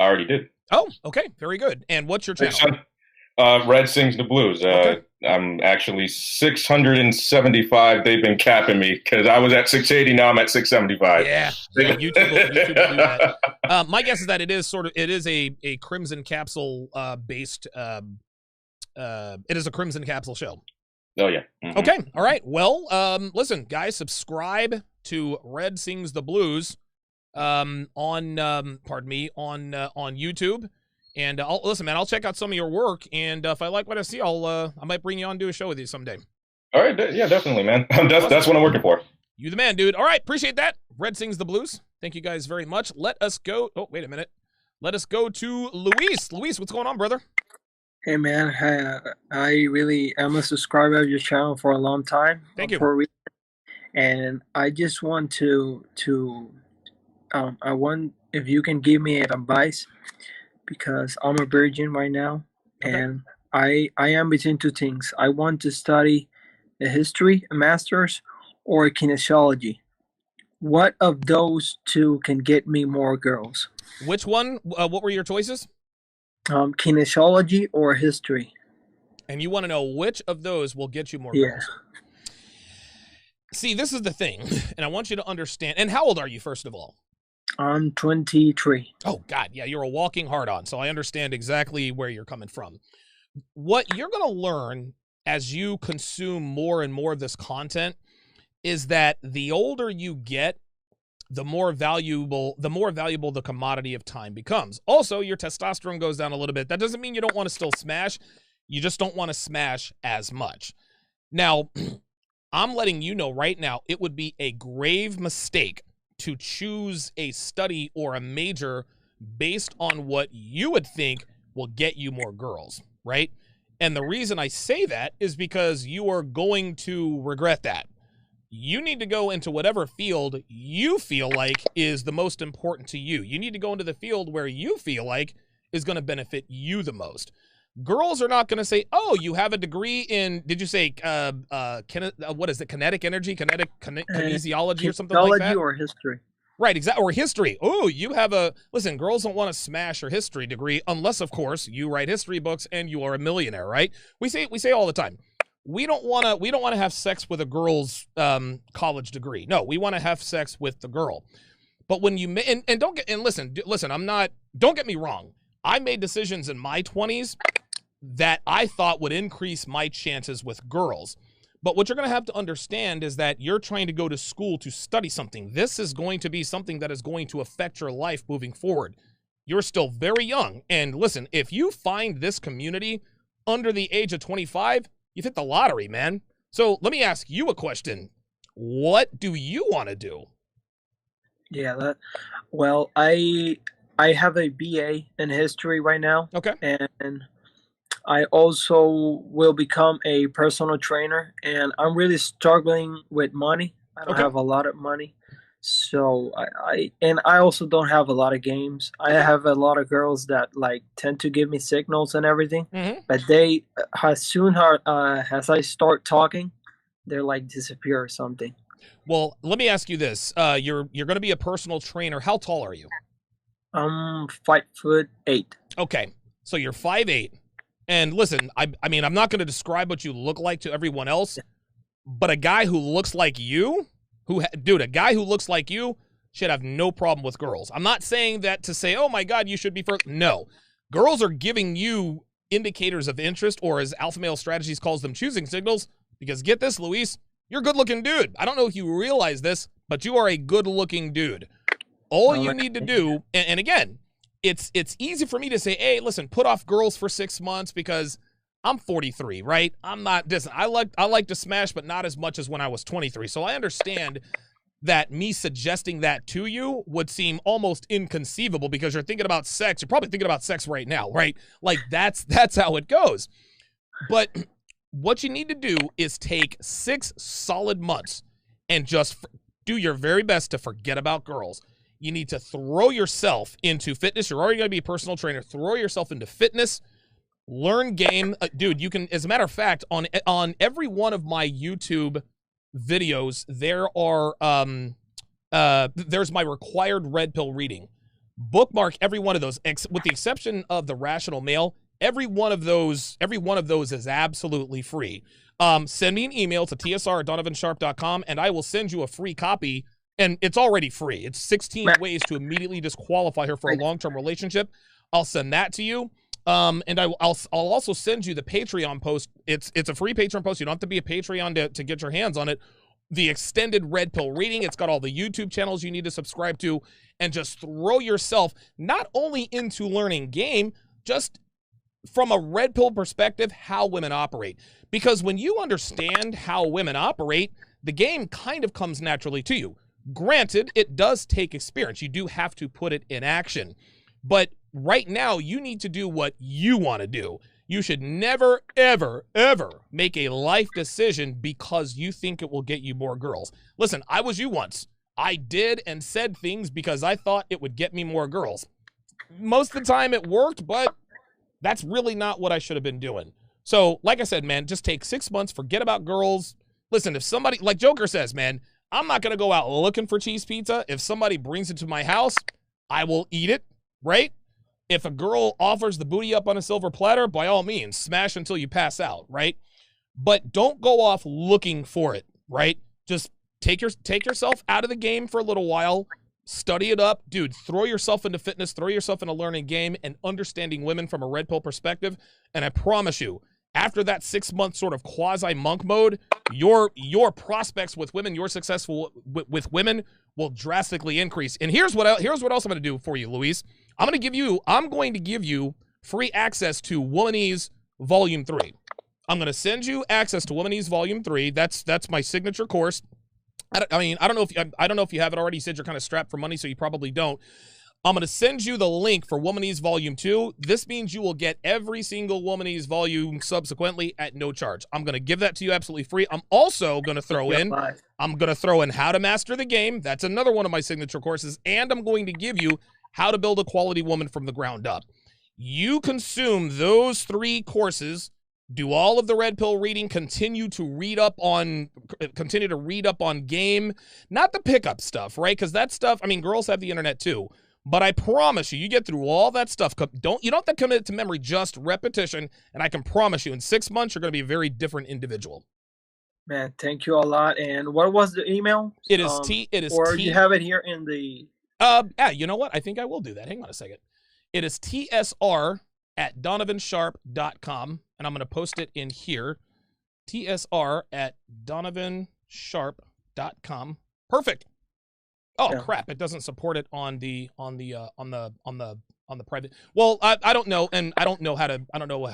I already did. Oh, okay. Very good. And what's your channel? Red Sings the Blues. Okay. I'm actually 675. They've been capping me because I was at 680. Now I'm at 675. Yeah, YouTube will do that. My guess is that it is a Crimson Capsule based. It is a Crimson Capsule show. Oh yeah. Mm-hmm. Okay. All right. Well, listen, guys, subscribe to Red Sings the Blues on YouTube. And listen, man, I'll check out some of your work, and if I like what I see, I might bring you on and do a show with you someday. All right, yeah, definitely, man. That's what I'm working for. You the man, dude. All right, appreciate that. Red Sings the Blues. Thank you guys very much. Let us go. Oh, wait a minute. Let us go to Luis. Luis, what's going on, brother? Hey, man. I'm a subscriber of your channel for a long time. Thank you. And I just want I want if you can give me advice, because I'm a virgin right now, and I am between two things. I want to study the history, a master's, or kinesiology. What of those two can get me more girls? Which one? What were your choices? Kinesiology or history. And you want to know which of those will get you more girls? See, this is the thing, and I want you to understand. And how old are you, first of all? I'm 23. Oh, God. Yeah, you're a walking hard-on, so I understand exactly where you're coming from. What you're going to learn as you consume more and more of this content is that the older you get, the more valuable the commodity of time becomes. Also, your testosterone goes down a little bit. That doesn't mean you don't want to still smash. You just don't want to smash as much. Now, I'm letting you know right now, it would be a grave mistake to choose a study or a major based on what you would think will get you more girls, right? And the reason I say that is because you are going to regret that. You need to go into whatever field you feel like is the most important to you. You need to go into the field where you feel like is going to benefit you the most. Girls are not going to say, oh, you have a degree in, did you say, what is it, kinetic energy, kinesiology or something like that? Kinesiology or history. Right, exactly, or history. Oh, you have listen, girls don't want to smash your history degree unless, of course, you write history books and you are a millionaire, right? We say all the time, we don't want to have sex with a girl's college degree. No, we want to have sex with the girl. But when you, listen, don't get me wrong. I made decisions in my 20s that I thought would increase my chances with girls. But what you're going to have to understand is that you're trying to go to school to study something. This is going to be something that is going to affect your life moving forward. You're still very young. And listen, if you find this community under the age of 25, you've hit the lottery, man. So let me ask you a question. What do you want to do? Yeah, well, I have a BA in history right now. Okay. And I also will become a personal trainer, and I'm really struggling with money. I don't have a lot of money. So I also don't have a lot of games. I have a lot of girls that like tend to give me signals and everything, but they as soon as I start talking, they're like disappear or something. Well, let me ask you this: you're going to be a personal trainer. How tall are you? I'm 5'8". Okay, so you're 5'8". And listen, I mean, I'm not going to describe what you look like to everyone else, but a guy who looks like you, a guy who looks like you should have no problem with girls. I'm not saying that to say, oh my God, you should be first. No, girls are giving you indicators of interest, or as Alpha Male Strategies calls them, choosing signals, because get this, Luis, you're a good looking dude. I don't know if you realize this, but you are a good looking dude. All you need to do, and again, it's easy for me to say, hey, listen, put off girls for 6 months because I'm 43, right? I'm not this. I like to smash, but not as much as when I was 23. So I understand that me suggesting that to you would seem almost inconceivable because you're thinking about sex. You're probably thinking about sex right now, right? Like that's how it goes. But what you need to do is take 6 solid months and just do your very best to forget about girls. You need to throw yourself into fitness. You're already going to be a personal trainer. Throw yourself into fitness. Learn game. Dude, you can, as a matter of fact, on every one of my YouTube videos, there's my required red pill reading. Bookmark every one of those, with the exception of the Rational Male. Every one of those is absolutely free. Send me an email to tsr@donovansharp.com, and I will send you a free copy. And it's already free. It's 16 ways to immediately disqualify her for a long-term relationship. I'll send that to you. And I'll also send you the Patreon post. It's a free Patreon post. You don't have to be a Patreon to get your hands on it. The extended red pill reading. It's got all the YouTube channels you need to subscribe to, and just throw yourself not only into learning game, just from a red pill perspective, how women operate. Because when you understand how women operate, the game kind of comes naturally to you. Granted, it does take experience. You do have to put it in action. But right now, you need to do what you want to do. You should never, ever, ever make a life decision because you think it will get you more girls. Listen, I was you once. I did and said things because I thought it would get me more girls. Most of the time it worked, but that's really not what I should have been doing. So, like I said, man, just take 6 months, forget about girls. Listen, if somebody, like Joker says, man, I'm not going to go out looking for cheese pizza. If somebody brings it to my house, I will eat it, right? If a girl offers the booty up on a silver platter, by all means, smash until you pass out, right? But don't go off looking for it, right? Just take yourself out of the game for a little while, study it up. Dude, throw yourself into fitness, throw yourself in a learning game and understanding women from a red pill perspective. And I promise you, after that 6 month sort of quasi-monk mode, your prospects with women, your successful with women will drastically increase. And here's what else I'm going to do for you, Luis. I'm going to give you free access to Womanese Volume 3. I'm going to send you access to Womanese Volume 3. That's my signature course. I don't know if you have it already. You said you're kind of strapped for money, so you probably don't. I'm going to send you the link for Womanese Volume 2. This means you will get every single Womanese volume subsequently at no charge. I'm going to give that to you absolutely free. I'm also going to throw in How to Master the Game. That's another one of my signature courses. And I'm going to give you How to Build a Quality Woman from the Ground Up. You consume those 3 courses, do all of the red pill reading, continue to read up on game, not the pickup stuff, right? Because that stuff, I mean, girls have the internet too. But I promise you get through all that stuff. You don't have to commit to memory, just repetition. And I can promise you, in 6 months, you're going to be a very different individual. Man, thank you a lot. And what was the email? It is Or you have it here in the... Yeah, you know what? I think I will do that. Hang on a second. It is tsr@donovansharp.com. And I'm going to post it in here. TSR at donovansharp.com. Perfect. Oh Yeah. crap! It doesn't support it on the private. Well, I don't know, and I don't know how to. I don't know.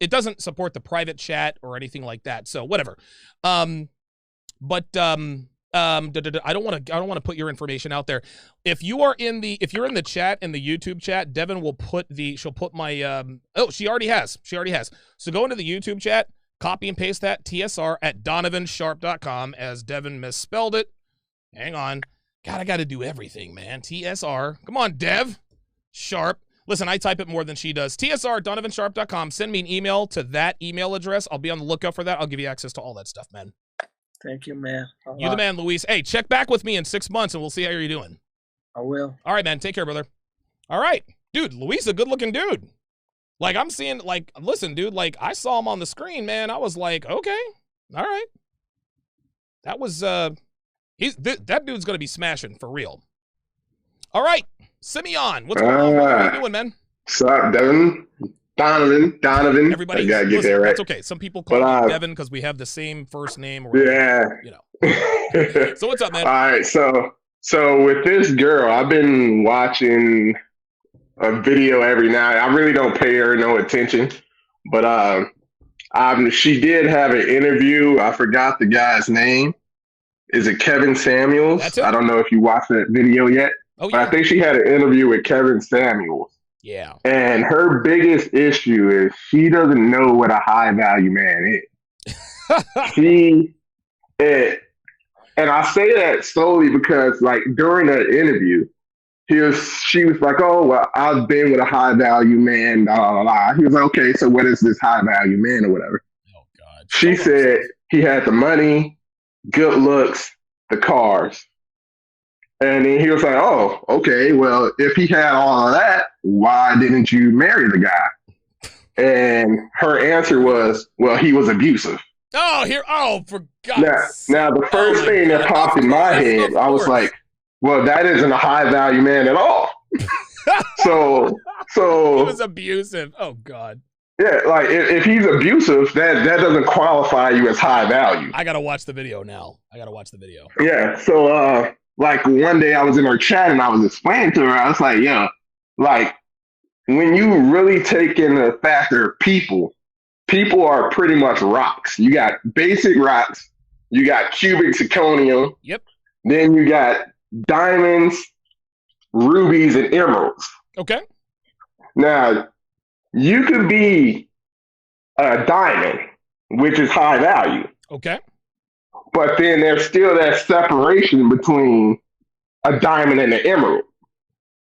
It doesn't support the private chat or anything like that. So whatever. But I don't want to put your information out there. If you're in the chat, in the YouTube chat, Devin will put she'll put my oh, she already has. So go into the YouTube chat, copy and paste that TSR at donovansharp.com as Devin misspelled it. Hang on. God, I got to do everything, man. TSR. Come on, Dev. Sharp. Listen, I type it more than she does. TSR at donovansharp.com. Send me an email to that email address. I'll be on the lookout for that. I'll give you access to all that stuff, man. Thank you, man. You the man, Luis. Hey, check back with me in 6 months, and we'll see how you're doing. I will. All right, man. Take care, brother. All right. Dude, Luis a good-looking dude. Like, I'm seeing, like, listen, dude, like, I saw him on the screen, man. I was like, okay. All right. That was, that dude's going to be smashing for real. All right. Simeon, what's going on? What are you doing, man? What's up, Devin? Donovan. Everybody, I gotta get listen, there right. That's okay. Some people call me Devin because we have the same first name. Or Yeah. You know. So what's up, man? All right. So with this girl, I've been watching a video every night. I really don't pay her no attention, but she did have an interview. I forgot the guy's name. Is it Kevin Samuels? That's it. I don't know if you watched that video yet. Oh, But yeah. I think she had an interview with Kevin Samuels. Yeah. And her biggest issue is she doesn't know what a high value man is. And I say that solely because, like, during that interview, she was like, "Oh, well, I've been with a high value man." Blah, blah, blah. He was like, "Okay, so what is this high value man or whatever?" Oh God. She said he had the money, good looks, the cars. And then he was like, "Oh, okay, well, if he had all of that, why didn't you marry the guy?" And her answer was, "Well, he was abusive." For God's sake. Now the first thing that popped in my head, I was like, "Well, that isn't a high value man at all." So he was abusive. Oh God. Yeah, like if he's abusive, that doesn't qualify you as high value. I gotta watch the video now. Yeah. So like one day I was in her chat and I was explaining to her, I was like, "Yeah, like when you really take in the factor people are pretty much rocks. You got basic rocks, you got cubic zirconium, Yep. then you got diamonds, rubies, and emeralds. Okay. Now, you could be a diamond, which is high value. Okay. But then there's still that separation between a diamond and an emerald.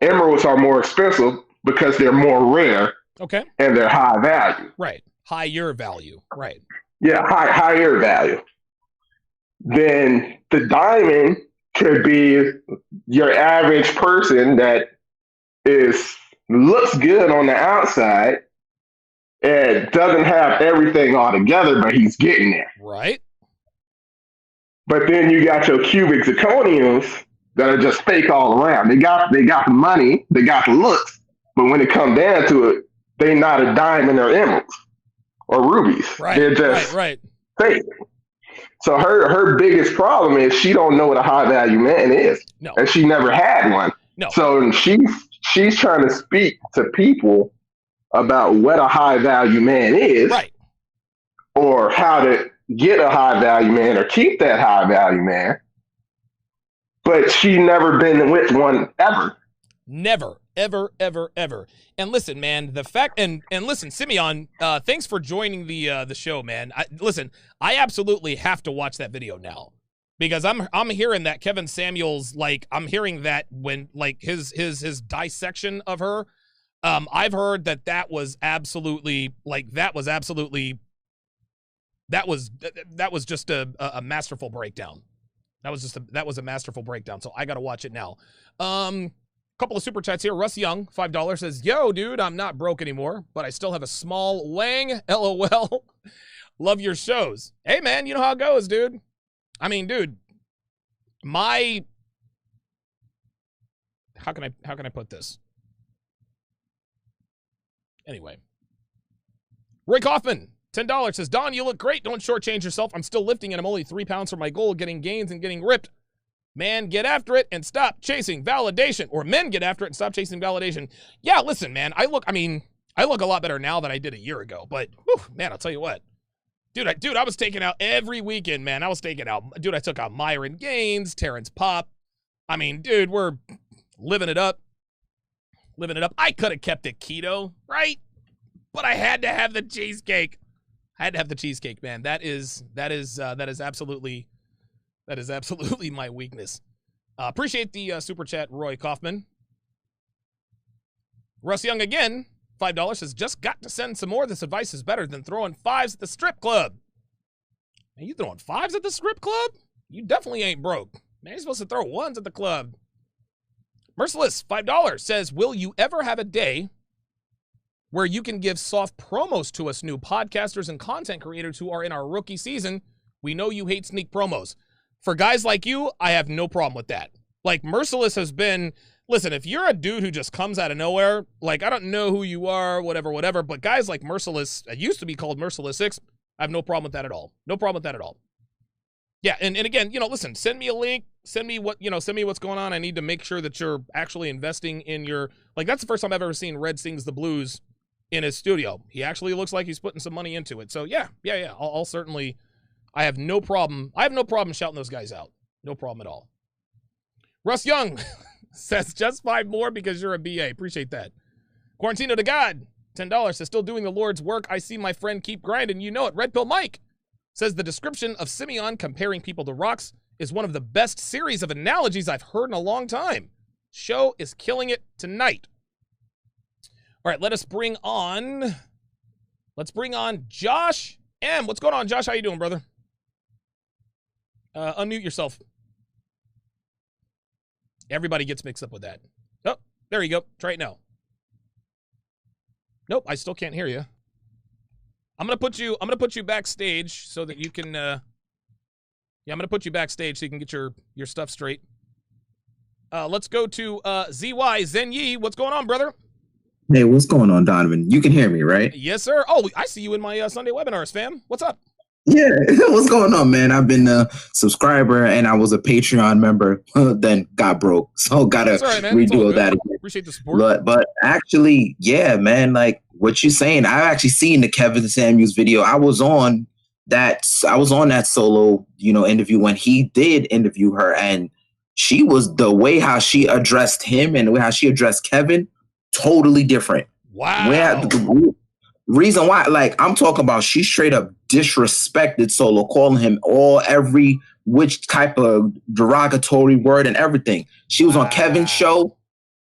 Emeralds are more expensive because they're more rare. Okay. And they're high value. Right. Higher value. Right. Yeah, higher value. Then the diamond could be your average person that looks good on the outside and doesn't have everything all together, but he's getting there. Right. But then you got your cubic zirconiums that are just fake all around. They got the money, they got the looks, but when it comes down to it, they not a diamond or emeralds or rubies. Right. They're just right. fake. So her biggest problem is she don't know what a high value man is. No. And she never had one. No. So she's trying to speak to people about what a high value man is. Right. Or how to get a high value man or keep that high value man. But she never been with one ever. Never, ever. And listen, man, the fact and listen, Simeon, thanks for joining the show, man. I absolutely have to watch that video now because I'm hearing that Kevin Samuels, like I'm hearing that when like his dissection of her, I've heard that was absolutely that was just a masterful breakdown. That was a masterful breakdown. So I got to watch it now. Couple of super chats here. Russ Young, $5 says, "Yo, dude, I'm not broke anymore, but I still have a small wang. LOL. Love your shows." Hey, man, you know how it goes, dude. I mean, dude, how can I put this? Anyway, Roy Kaufman, $10 says, Don, you look great. Don't shortchange yourself. I'm still lifting and I'm only 3 pounds from my goal, getting gains and getting ripped. Man, get after it and stop chasing validation. Or men, get after it and stop chasing validation. Yeah, listen, man, I look a lot better now than I did a year ago. But, whew, man, I'll tell you what. Dude, I was taking out every weekend, man. I took out Myron Gaines, Terrence Pop. I mean, dude, we're living it up. I could have kept it keto, right? But I had to have the cheesecake. Man. That is absolutely my weakness. Appreciate the super chat, Roy Kaufman. Russ Young again, $5 says, just got to send some more. This advice is better than throwing 5s at the strip club. Man, you throwing 5s at the strip club? You definitely ain't broke. Man, you're supposed to throw 1s at the club. Merciless, $5 says, will you ever have a day where you can give soft promos to us new podcasters and content creators who are in our rookie season? We know you hate sneak promos. For guys like you, I have no problem with that. Like, Merciless has been, listen, if you're a dude who just comes out of nowhere, like, I don't know who you are, whatever, but guys like Merciless, it used to be called Merciless 6, I have no problem with that at all. Yeah, and again, listen, send me a link, send me what's going on. I need to make sure that you're actually investing in your, like, that's the first time I've ever seen Red Sings the Blues in his studio. He actually looks like he's putting some money into it. So yeah. I'll certainly, I have no problem shouting those guys out. No problem at all. Russ Young says, just 5 more because you're a BA. Appreciate that. Quarantino to God, $10 says, still doing the Lord's work. I see my friend keep grinding. You know it. Red Pill Mike says, the description of Simeon comparing people to rocks is one of the best series of analogies I've heard in a long time. Show is killing it tonight. All right, let's bring on Josh M. What's going on, Josh? How you doing, brother? Unmute yourself. Everybody gets mixed up with that. Oh, there you go. Try it now. Nope, I still can't hear you. I'm gonna put you backstage so that you can. I'm gonna put you backstage so you can get your stuff straight. Let's go to ZY Zenyi. What's going on, brother? Hey, what's going on, Donovan? You can hear me, right? Yes, sir. Oh, I see you in my Sunday webinars, fam. What's up? Yeah, what's going on, man? I've been a subscriber and I was a Patreon member, then got broke, so gotta redo that again. Appreciate the support. But actually, yeah, man, like what you're saying, I've actually seen the Kevin Samuels video. I was on that solo, interview when he did interview her, and she was, the way how she addressed him and the way how she addressed Kevin, totally different. Wow. The reason why, like, I'm talking about, she straight up disrespected Solo, calling him every which type of derogatory word and everything. She was on Kevin's show.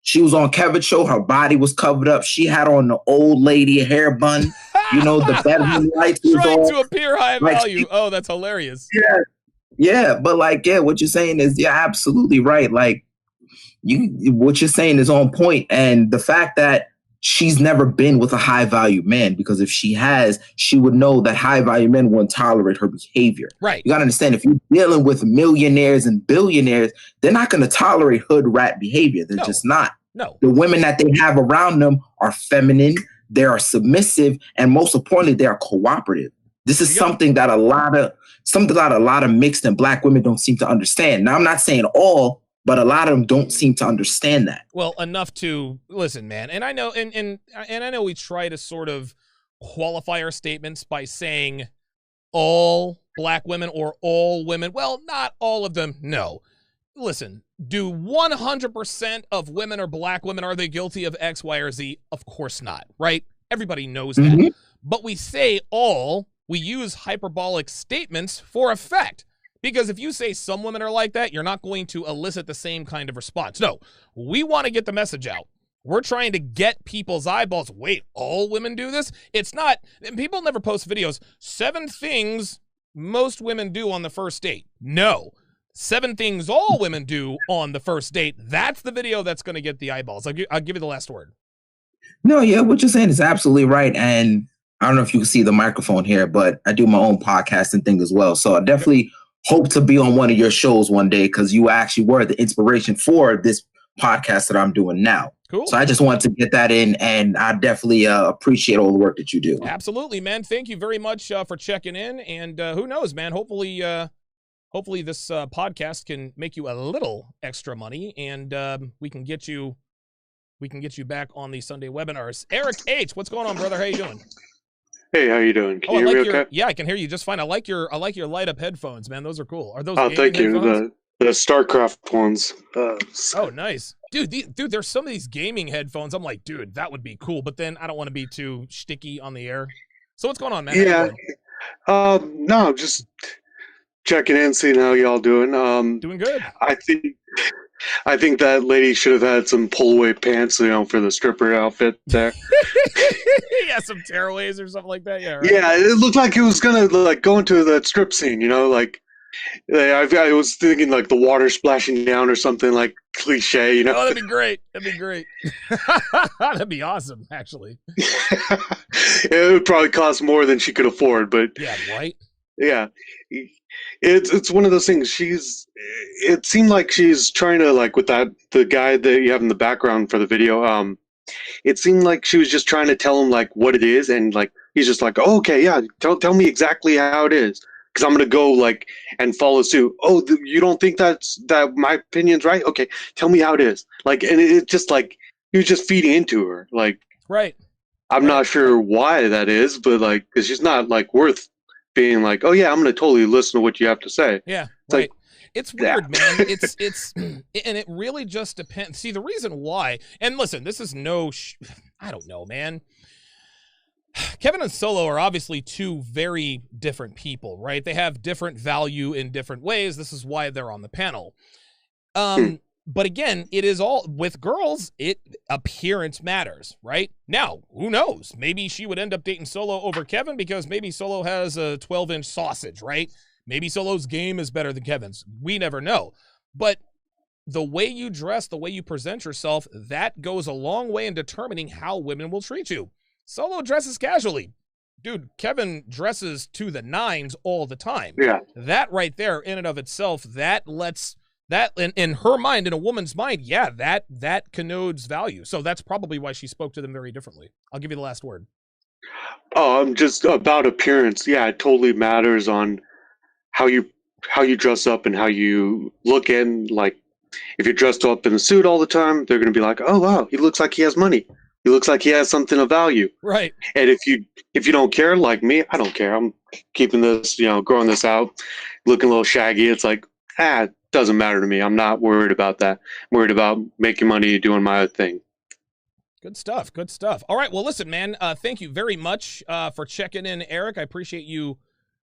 Her body was covered up. She had on the old lady hair bun. The bedroom lights was trying on. To appear high value. Oh, that's hilarious. Yeah, but like, yeah, what you're saying is, yeah, absolutely right. Like, what you're saying is on point, and the fact that she's never been with a high value man, because if she has, she would know that high value men won't tolerate her behavior. Right. You gotta understand, if you're dealing with millionaires and billionaires, they're not gonna tolerate hood rat behavior. They're just not. No. The women that they have around them are feminine, they are submissive, and most importantly, they are cooperative. This is something that a lot of mixed and black women don't seem to understand. Now, I'm not saying all, but a lot of them don't seem to understand that. Well, enough to listen, man. And I know, and I know we try to sort of qualify our statements by saying all black women or all women. Well, not all of them. No. Listen, do 100% of women or black women, are they guilty of X, Y, or Z? Of course not, right? Everybody knows that. But we say all, we use hyperbolic statements for effect. Because if you say some women are like that, you're not going to elicit the same kind of response. No, we want to get the message out. We're trying to get people's eyeballs. Wait, all women do this? It's not, and people never post videos, 7 things most women do on the first date. No, 7 things all women do on the first date. That's the video that's going to get the eyeballs. I'll give you the last word. No, yeah, what you're saying is absolutely right. And I don't know if you can see the microphone here, but I do my own podcasting thing as well. So I definitely hope to be on one of your shows one day, because you actually were the inspiration for this podcast that I'm doing now. Cool. So I just wanted to get that in, and I definitely appreciate all the work that you do. Absolutely, man. Thank you very much for checking in. And who knows, man? Hopefully this podcast can make you a little extra money, and we can get you back on the Sunday webinars. Eric H, what's going on, brother? How you doing? Hey, how you doing? Can you hear me okay? Yeah, I can hear you just fine. I like your light up headphones, man. Those are cool. Are those? Oh, thank you. Headphones? The StarCraft ones. Oh, nice, dude. Dude, there's some of these gaming headphones. I'm like, dude, that would be cool, but then I don't want to be too sticky on the air. So what's going on, man? Yeah. No, just checking in, seeing how y'all doing. Doing good. I think that lady should have had some pull-away pants, for the stripper outfit there. Yeah, some tearaways or something like that. Yeah. Right. Yeah, it looked like it was gonna go into that strip scene. I was thinking like the water splashing down or something like cliche. Oh, that'd be great. That'd be great. That'd be awesome, actually. It would probably cost more than she could afford, but yeah, right. Yeah, it's one of those things. It seemed like she's trying to with the guy that you have in the background for the video. It seemed like she was just trying to tell him what it is, and he's just like, oh, okay, yeah, tell me exactly how it is, because I'm gonna go and follow suit. Oh, you don't think that my opinion's right? Okay, tell me how it is. And it just he was just feeding into her. Right. I'm not sure why that is, but because she's not worth being oh yeah, I'm gonna totally listen to what you have to say. Yeah, right. It's weird, man. It's and it really just depends. See, the reason why, and listen, this is I don't know, man. Kevin and Solo are obviously two very different people, right? They have different value in different ways. This is why they're on the panel. But again, it is all with girls. Appearance matters, right? Now, who knows? Maybe she would end up dating Solo over Kevin because maybe Solo has a 12-inch sausage, right? Maybe Solo's game is better than Kevin's. We never know. But the way you dress, the way you present yourself, that goes a long way in determining how women will treat you. Solo dresses casually. Dude, Kevin dresses to the nines all the time. Yeah. That right there, in and of itself, that lets... That in her mind, in a woman's mind, yeah, that connotes value. So that's probably why she spoke to them very differently. I'll give you the last word. Oh, just about appearance. Yeah, it totally matters on how you dress up and how you look in. If you're dressed up in a suit all the time, they're gonna be like, oh wow, he looks like he has money. He looks like he has something of value. Right. And if you don't care, like me, I don't care. I'm keeping this, growing this out, looking a little shaggy. It's doesn't matter to me. I'm not worried about that. I'm worried about making money, doing my thing. Good stuff. Good stuff. All right. Well, listen, man, thank you very much for checking in, Eric. I appreciate you,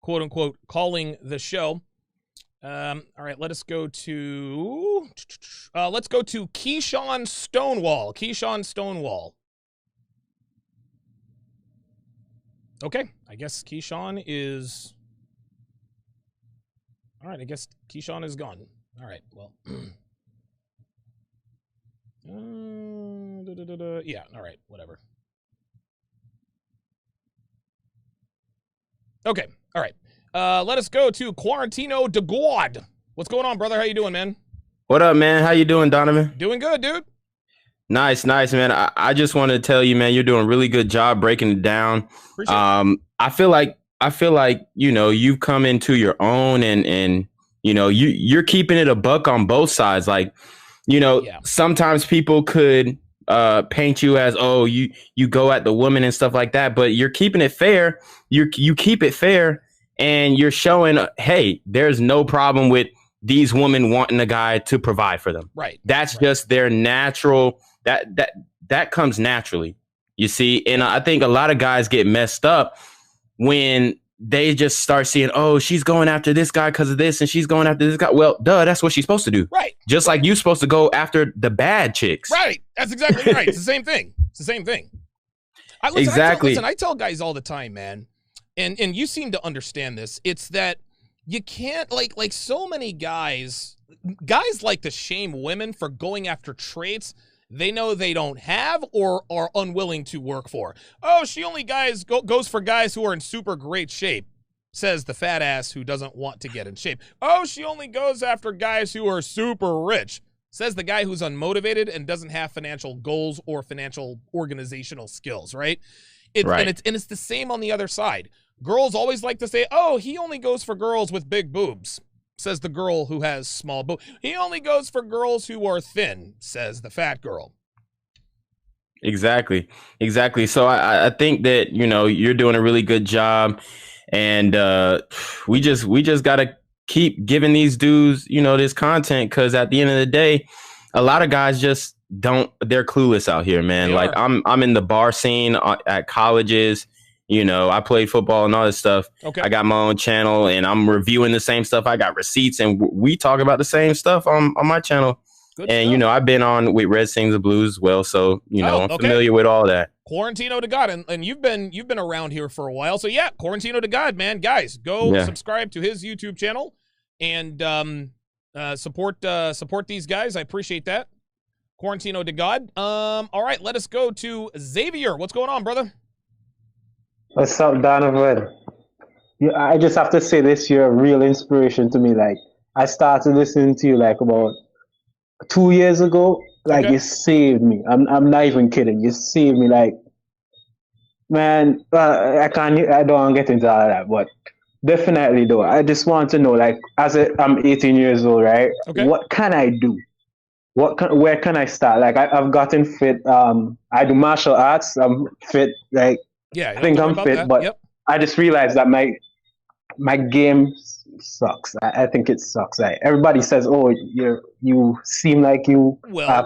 quote unquote, calling the show. All right. Let's go to Keyshawn Stonewall. Keyshawn Stonewall. Okay. I guess Keyshawn is... All right, I guess Keyshawn is gone. All right, well. Yeah, all right, whatever. Okay, all right. Let us go to Quarantino DeGuad. What's going on, brother? How you doing, man? What up, man? How you doing, Donovan? Doing good, dude. Nice, man. I just want to tell you, man, you're doing a really good job breaking it down. Appreciate it. I feel like, you've come into your own and you're keeping it a buck on both sides. Sometimes people could paint you as, oh, you go at the woman and stuff like that, but you're keeping it fair. You keep it fair and you're showing, hey, there's no problem with these women wanting a guy to provide for them. Right. That's just their natural, that comes naturally, you see? And I think a lot of guys get messed up when they just start seeing, oh, she's going after this guy because of this, and she's going after this guy. Well, duh, that's what she's supposed to do. Right. Just like you're supposed to go after the bad chicks. Right. That's exactly right. It's the same thing. It's the same thing. Exactly. I tell guys all the time, man, and you seem to understand this. It's that you can't, like so many guys like to shame women for going after traits they know they don't have or are unwilling to work for. Oh, she only goes for guys who are in super great shape, says the fat ass who doesn't want to get in shape. Oh, she only goes after guys who are super rich. Says the guy who's unmotivated and doesn't have financial goals or financial organizational skills, right? Right. And it's the same on the other side. Girls always like to say, oh, he only goes for girls with big boobs, says the girl who has small boobs. He only goes for girls who are thin, says the fat girl. Exactly. So I think that, you know, you're doing a really good job, and we just got to keep giving these dudes, you know, this content, because at the end of the day, a lot of guys just they're clueless out here, man. They like are. I'm in the bar scene at colleges. You know, I played football and all this stuff. Okay. I got my own channel and I'm reviewing the same stuff. I got receipts and we talk about the same stuff on my channel. Good and, stuff. you know, I've been on with Red Sings the Blues as well. So, you know, I'm okay. familiar with all that. Quarantino to God. And you've been around here for a while. So yeah, Quarantino to God, man. Guys, go subscribe to his YouTube channel and support these guys. I appreciate that. Quarantino to God. All right, let us go to Xavier. What's going on, brother? What's up, Donovan? I just have to say this, you're a real inspiration to me. Like, I started listening to you like about 2 years ago. Like, you saved me. I'm not even kidding. You saved me. Like, man, I don't want to get into all of that, but definitely though, I just want to know, like, I'm 18 years old, right? Okay. What can I do? Where can I start? Like, I've gotten fit. I do martial arts. I'm fit. Like, yeah, I think I'm fit, but I just realized that my game sucks. I think it sucks. Like, everybody says, "Oh, you seem like you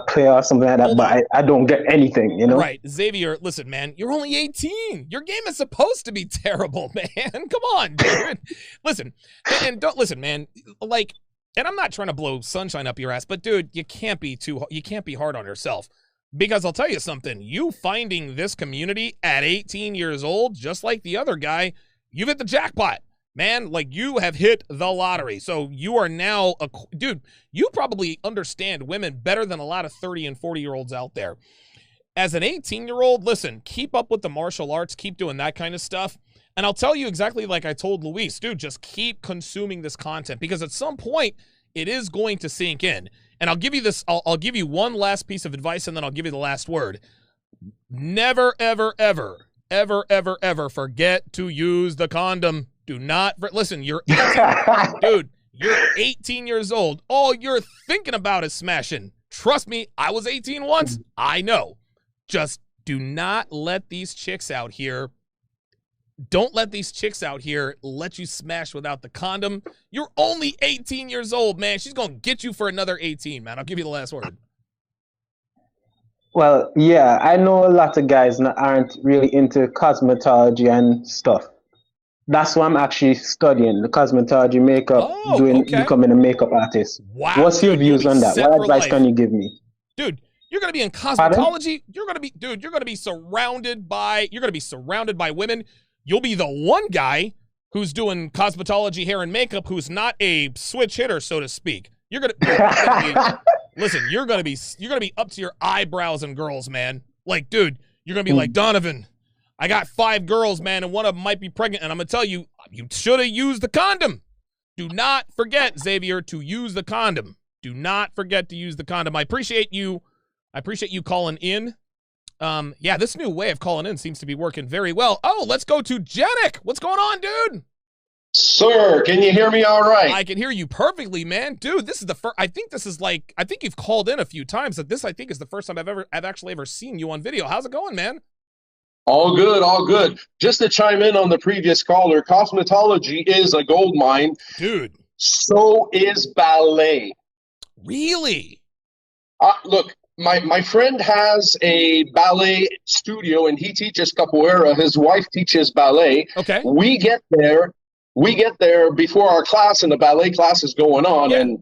play or something like that," but I don't get anything. You know? Right, Xavier. Listen, man, you're only 18. Your game is supposed to be terrible, man. Come on, dude. Listen, and don't listen, man. Like, and I'm not trying to blow sunshine up your ass, but dude, you can't be hard on yourself. Because I'll tell you something, you finding this community at 18 years old, just like the other guy, you've hit the jackpot, man. Like, you have hit the lottery. So you are now, dude, you probably understand women better than a lot of 30 and 40-year-olds out there. As an 18-year-old, listen, keep up with the martial arts, keep doing that kind of stuff. And I'll tell you exactly like I told Luis, dude, just keep consuming this content, because at some point it is going to sink in. And I'll give you this, I'll give you one last piece of advice, and then I'll give you the last word. Never, ever, ever, ever, ever, ever forget to use the condom. Do not, listen, you're 18, dude, you're 18 years old. All you're thinking about is smashing. Trust me, I was 18 once. I know. Just do not let these chicks out here. Don't let these chicks out here let you smash without the condom. You're only 18 years old, man. She's going to get you for another 18, man. I'll give you the last word. Well, yeah, I know a lot of guys aren't really into cosmetology and stuff. That's why I'm actually studying the cosmetology, makeup, becoming a makeup artist. Wow. What's your views on that? What advice can you give me? Dude, you're going to be in cosmetology. You're going to be surrounded by women. You'll be the one guy who's doing cosmetology, hair, and makeup who's not a switch hitter, so to speak. You're gonna be up to your eyebrows in girls, man. Like, dude, you're gonna be like, Donovan, I got 5 girls, man, and one of them might be pregnant, and I'm gonna tell you, you should have used the condom. Do not forget, Xavier, to use the condom. Do not forget to use the condom. I appreciate you calling in. Yeah, this new way of calling in seems to be working very well. Oh, let's go to Jeneé. What's going on, dude? Sir, can you hear me all right? I can hear you perfectly, man. Dude, this is the first, I think you've called in a few times, but this, I think, is the first time I've actually ever seen you on video. How's it going, man? All good, all good. Just to chime in on the previous caller, cosmetology is a gold mine. Dude. So is ballet. Really? Look, my friend has a ballet studio and he teaches capoeira. His wife teaches ballet. Okay. We get there before our class and the ballet class is going on, and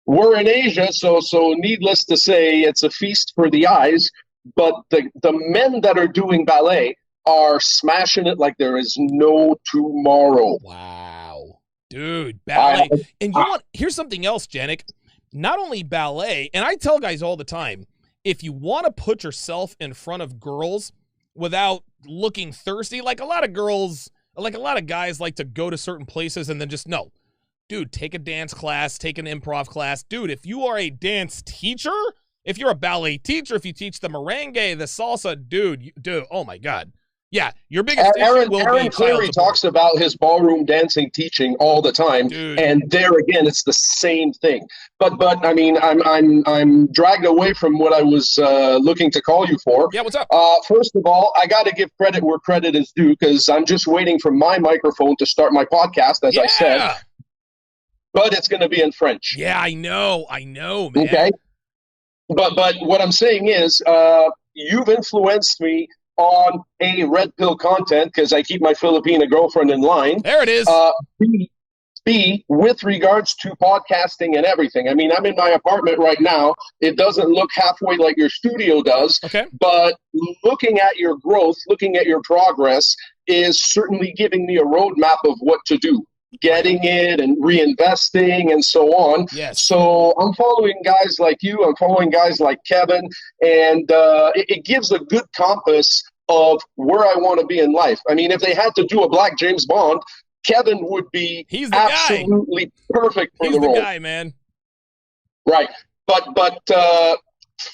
we're in Asia, so needless to say, it's a feast for the eyes. But the men that are doing ballet are smashing it like there is no tomorrow. Wow, dude, ballet. And here's something else, Jeneé. Not only ballet, and I tell guys all the time, if you want to put yourself in front of girls without looking thirsty, like a lot of guys like to go to certain places and then just, no. dude, take a dance class, take an improv class. Dude, if you are a dance teacher, if you're a ballet teacher, if you teach the merengue, the salsa, dude, oh my God. Yeah, your biggest issue will Aaron be Cleary talks about his ballroom dancing teaching all the time, dude. And there again, it's the same thing. But I mean, I'm dragged away from what I was looking to call you for. Yeah, what's up? First of all, I got to give credit where credit is due, because I'm just waiting for my microphone to start my podcast, as I said. But it's going to be in French. Yeah, I know, man. Okay. But what I'm saying is, you've influenced me on A, red pill content, because I keep my Filipina girlfriend in line. There it is. B, with regards to podcasting and everything. I mean, I'm in my apartment right now. It doesn't look halfway like your studio does. Okay. But looking at your growth, looking at your progress is certainly giving me a roadmap of what to do. Getting it and reinvesting and so on. Yes. So I'm following guys like you. I'm following guys like Kevin, and it gives a good compass of where I want to be in life. I mean, if they had to do a Black James Bond, Kevin would be absolutely perfect for the role. He's the guy, man. Right. But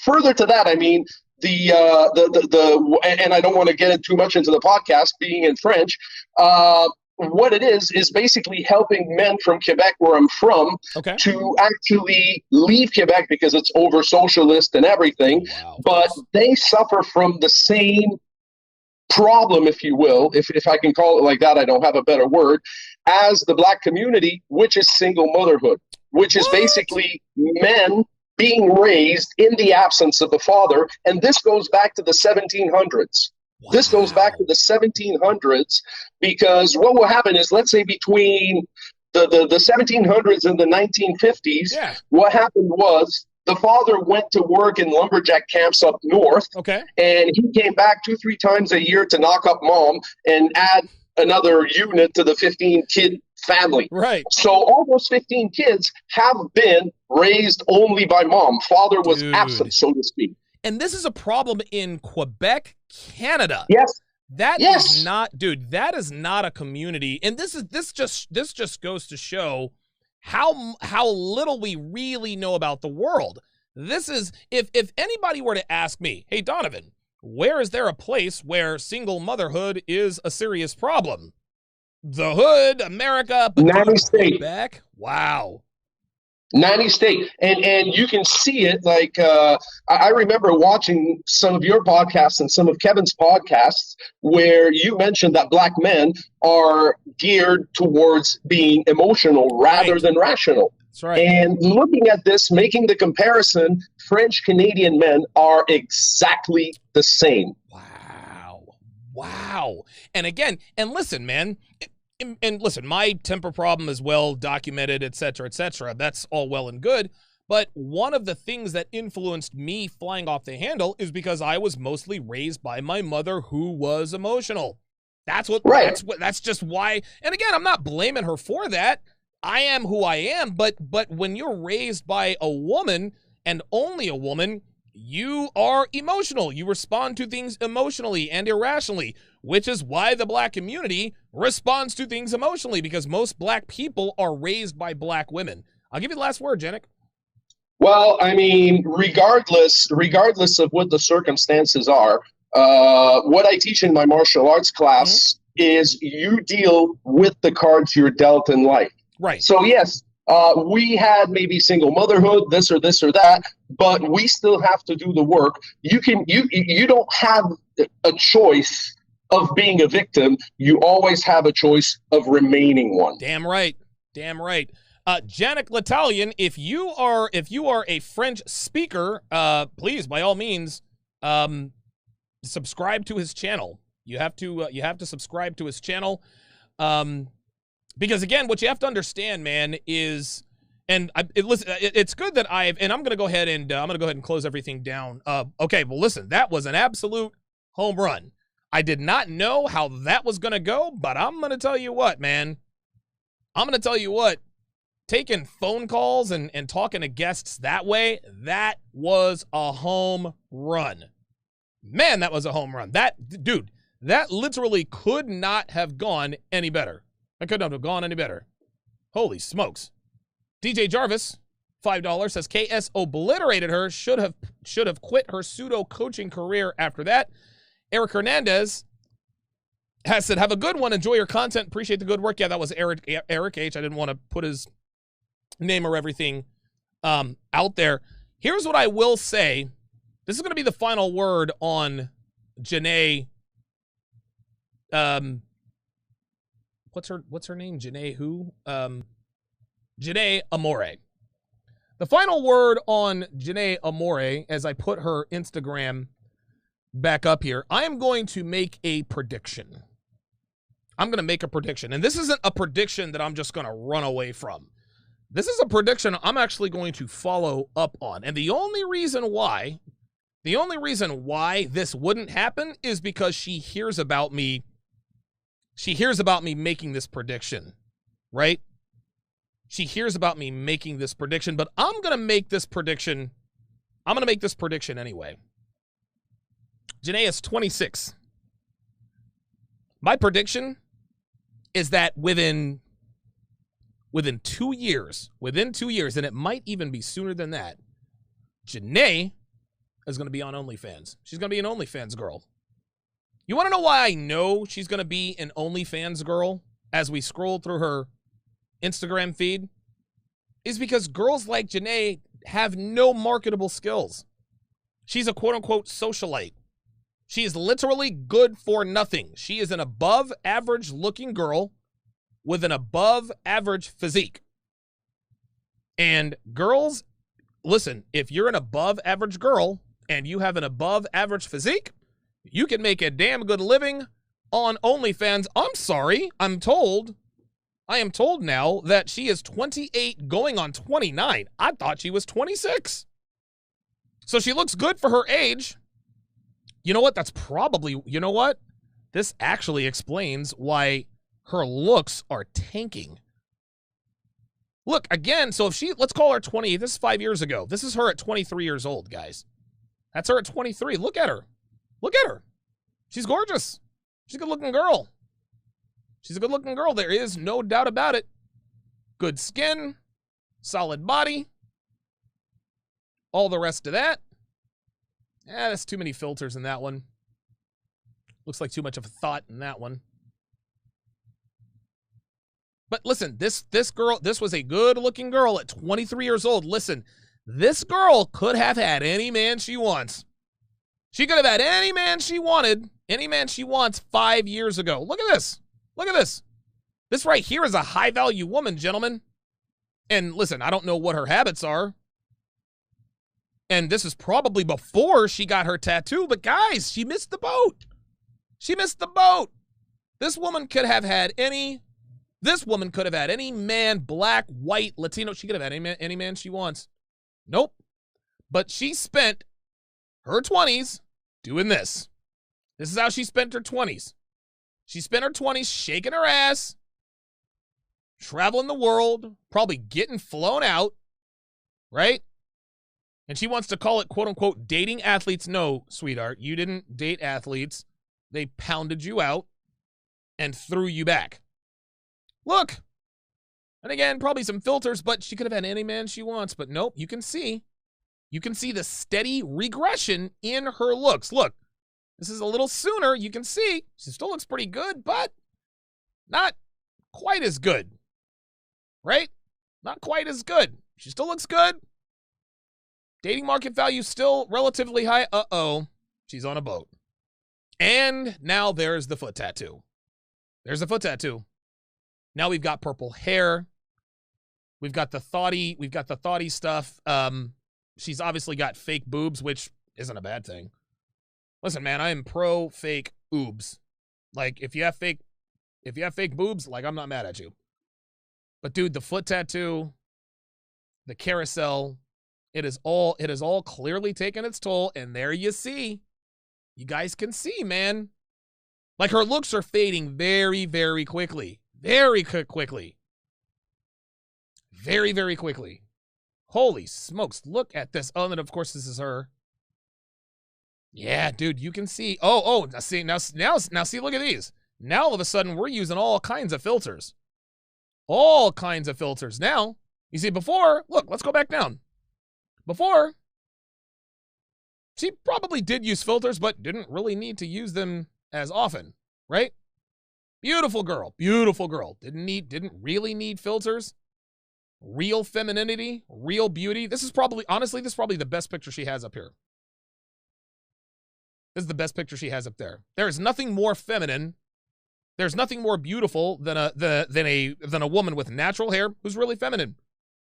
further to that, I mean, and I don't want to get too much into the podcast being in French. What it is basically helping men from Quebec, where I'm from, to actually leave Quebec because it's over socialist and everything. Wow. But they suffer from the same problem, if you will, if I can call it like that, I don't have a better word, as the Black community, which is single motherhood, which is basically men being raised in the absence of the father. And this goes back to the 1700s. Wow. This goes back to the 1700s, because what will happen is, let's say between the 1700s and the 1950s, what happened was the father went to work in lumberjack camps up north, and he came back 2-3 times a year to knock up mom and add another unit to the 15-kid family. Right. So all those 15 kids have been raised only by mom. Father was absent, so to speak. And this is a problem in Quebec, Canada. Yes. That is not, dude, that is not a community. And this just goes to show how little we really know about the world. This is, if anybody were to ask me, hey, Donovan, where is there a place where single motherhood is a serious problem? The hood, America, but Quebec? Wow. Nanny State, and you can see it. Like I remember watching some of your podcasts and some of Kevin's podcasts where you mentioned that Black men are geared towards being emotional rather than rational. That's right. And looking at this, making the comparison, French Canadian men are exactly the same. Wow. And again, and listen, man. And listen, my temper problem is well documented, et cetera, et cetera. That's all well and good. But one of the things that influenced me flying off the handle is because I was mostly raised by my mother, who was emotional. That's just why. And again, I'm not blaming her for that. I am who I am. But when you're raised by a woman, and only a woman, you are emotional. You respond to things emotionally and irrationally, which is why the Black community responds to things emotionally, because most Black people are raised by Black women. I'll give you the last word, Jeneé. Well, I mean, regardless of what the circumstances are, what I teach in my martial arts class is you deal with the cards you're dealt in life. Right. So yes, we had maybe single motherhood, this or that, but we still have to do the work. You don't have a choice of being a victim. You always have a choice of remaining one. Damn right. Jeneé L'Italien, if you are a French speaker, please, by all means, subscribe to his channel. You have to subscribe to his channel. Because again, what you have to understand, man, is, listen, it's good that I'm going to go ahead and close everything down. Okay, well, listen, that was an absolute home run. I did not know how that was going to go, but I'm going to tell you what, man. Taking phone calls and talking to guests that way, that was a home run. Man, that was a home run. That literally could not have gone any better. I could not have gone any better. Holy smokes. DJ Jarvis, $5, says KS obliterated her, should have quit her pseudo coaching career after that. Eric Hernandez has said, have a good one, enjoy your content, appreciate the good work. Yeah, that was Eric H. I didn't want to put his name or everything out there. Here's what I will say. This is going to be the final word on Jeneé. What's her name? Jeneé who? Jeneé Amore. The final word on Jeneé Amore, as I put her Instagram back up here, I am going to make a prediction. I'm going to make a prediction. And this isn't a prediction that I'm just going to run away from. This is a prediction I'm actually going to follow up on. And the only reason why this wouldn't happen is because she hears about me making this prediction, right? She hears about me making this prediction, but I'm going to make this prediction. I'm going to make this prediction anyway. Jeneé is 26. My prediction is that within 2 years, and it might even be sooner than that, Jeneé is going to be on OnlyFans. She's going to be an OnlyFans girl. You want to know why I know she's going to be an OnlyFans girl as we scroll through her Instagram feed? Is because girls like Jeneé have no marketable skills. She's a quote-unquote socialite. She is literally good for nothing. She is an above-average looking girl with an above-average physique. And girls, listen, if you're an above-average girl and you have an above-average physique, you can make a damn good living on OnlyFans. I'm sorry, I am told now that she is 28 going on 29. I thought she was 26. So she looks good for her age. You know what? This actually explains why her looks are tanking. Look, again, so let's call her 20. This is 5 years ago. This is her at 23 years old, guys. That's her at 23. Look at her. Look at her. She's gorgeous. She's a good-looking girl. She's a good-looking girl. There is no doubt about it. Good skin, solid body, all the rest of that. That's too many filters in that one. Looks like too much of a thought in that one. But listen, this girl, this was a good-looking girl at 23 years old. Listen, this girl could have had any man she wants. She could have had any man she wanted, any man she wants 5 years ago. Look at this. Look at this. This right here is a high-value woman, gentlemen. And listen, I don't know what her habits are. And this is probably before she got her tattoo. But guys, she missed the boat. She missed the boat. This woman could have had any man, black, white, Latino. She could have had any man she wants. Nope. But she spent her 20s doing this. This is how she spent her 20s. She spent her 20s shaking her ass, traveling the world, probably getting flown out, right? And she wants to call it, quote-unquote, dating athletes. No, sweetheart, you didn't date athletes. They pounded you out and threw you back. Look. And again, probably some filters, but she could have had any man she wants. But nope, you can see the steady regression in her looks. Look, this is a little sooner. You can see she still looks pretty good, but not quite as good, right? Not quite as good. She still looks good. Dating market value still relatively high. Uh-oh, she's on a boat. And now there's the foot tattoo. There's the foot tattoo. Now we've got purple hair. We've got the thoughty stuff. She's obviously got fake boobs, which isn't a bad thing. Listen, man, I am pro fake oobs. Like, if you have fake boobs, like, I'm not mad at you. But dude, the foot tattoo, the carousel, it is all clearly taken its toll, and there you see. You guys can see, man. Like, her looks are fading very, very quickly. Very quickly. Very, very quickly. Holy smokes, look at this. Oh, and then of course this is her. Yeah, dude, you can see. Oh, now see, look at these. Now all of a sudden we're using all kinds of filters. All kinds of filters. Now, you see, before, look, let's go back down. Before, she probably did use filters, but didn't really need to use them as often, right? Beautiful girl, beautiful girl. Didn't really need filters. Real femininity, real beauty. This is probably, honestly, this is probably the best picture she has up here. This is the best picture she has up there. There is nothing more feminine. There's nothing more beautiful than a woman with natural hair who's really feminine.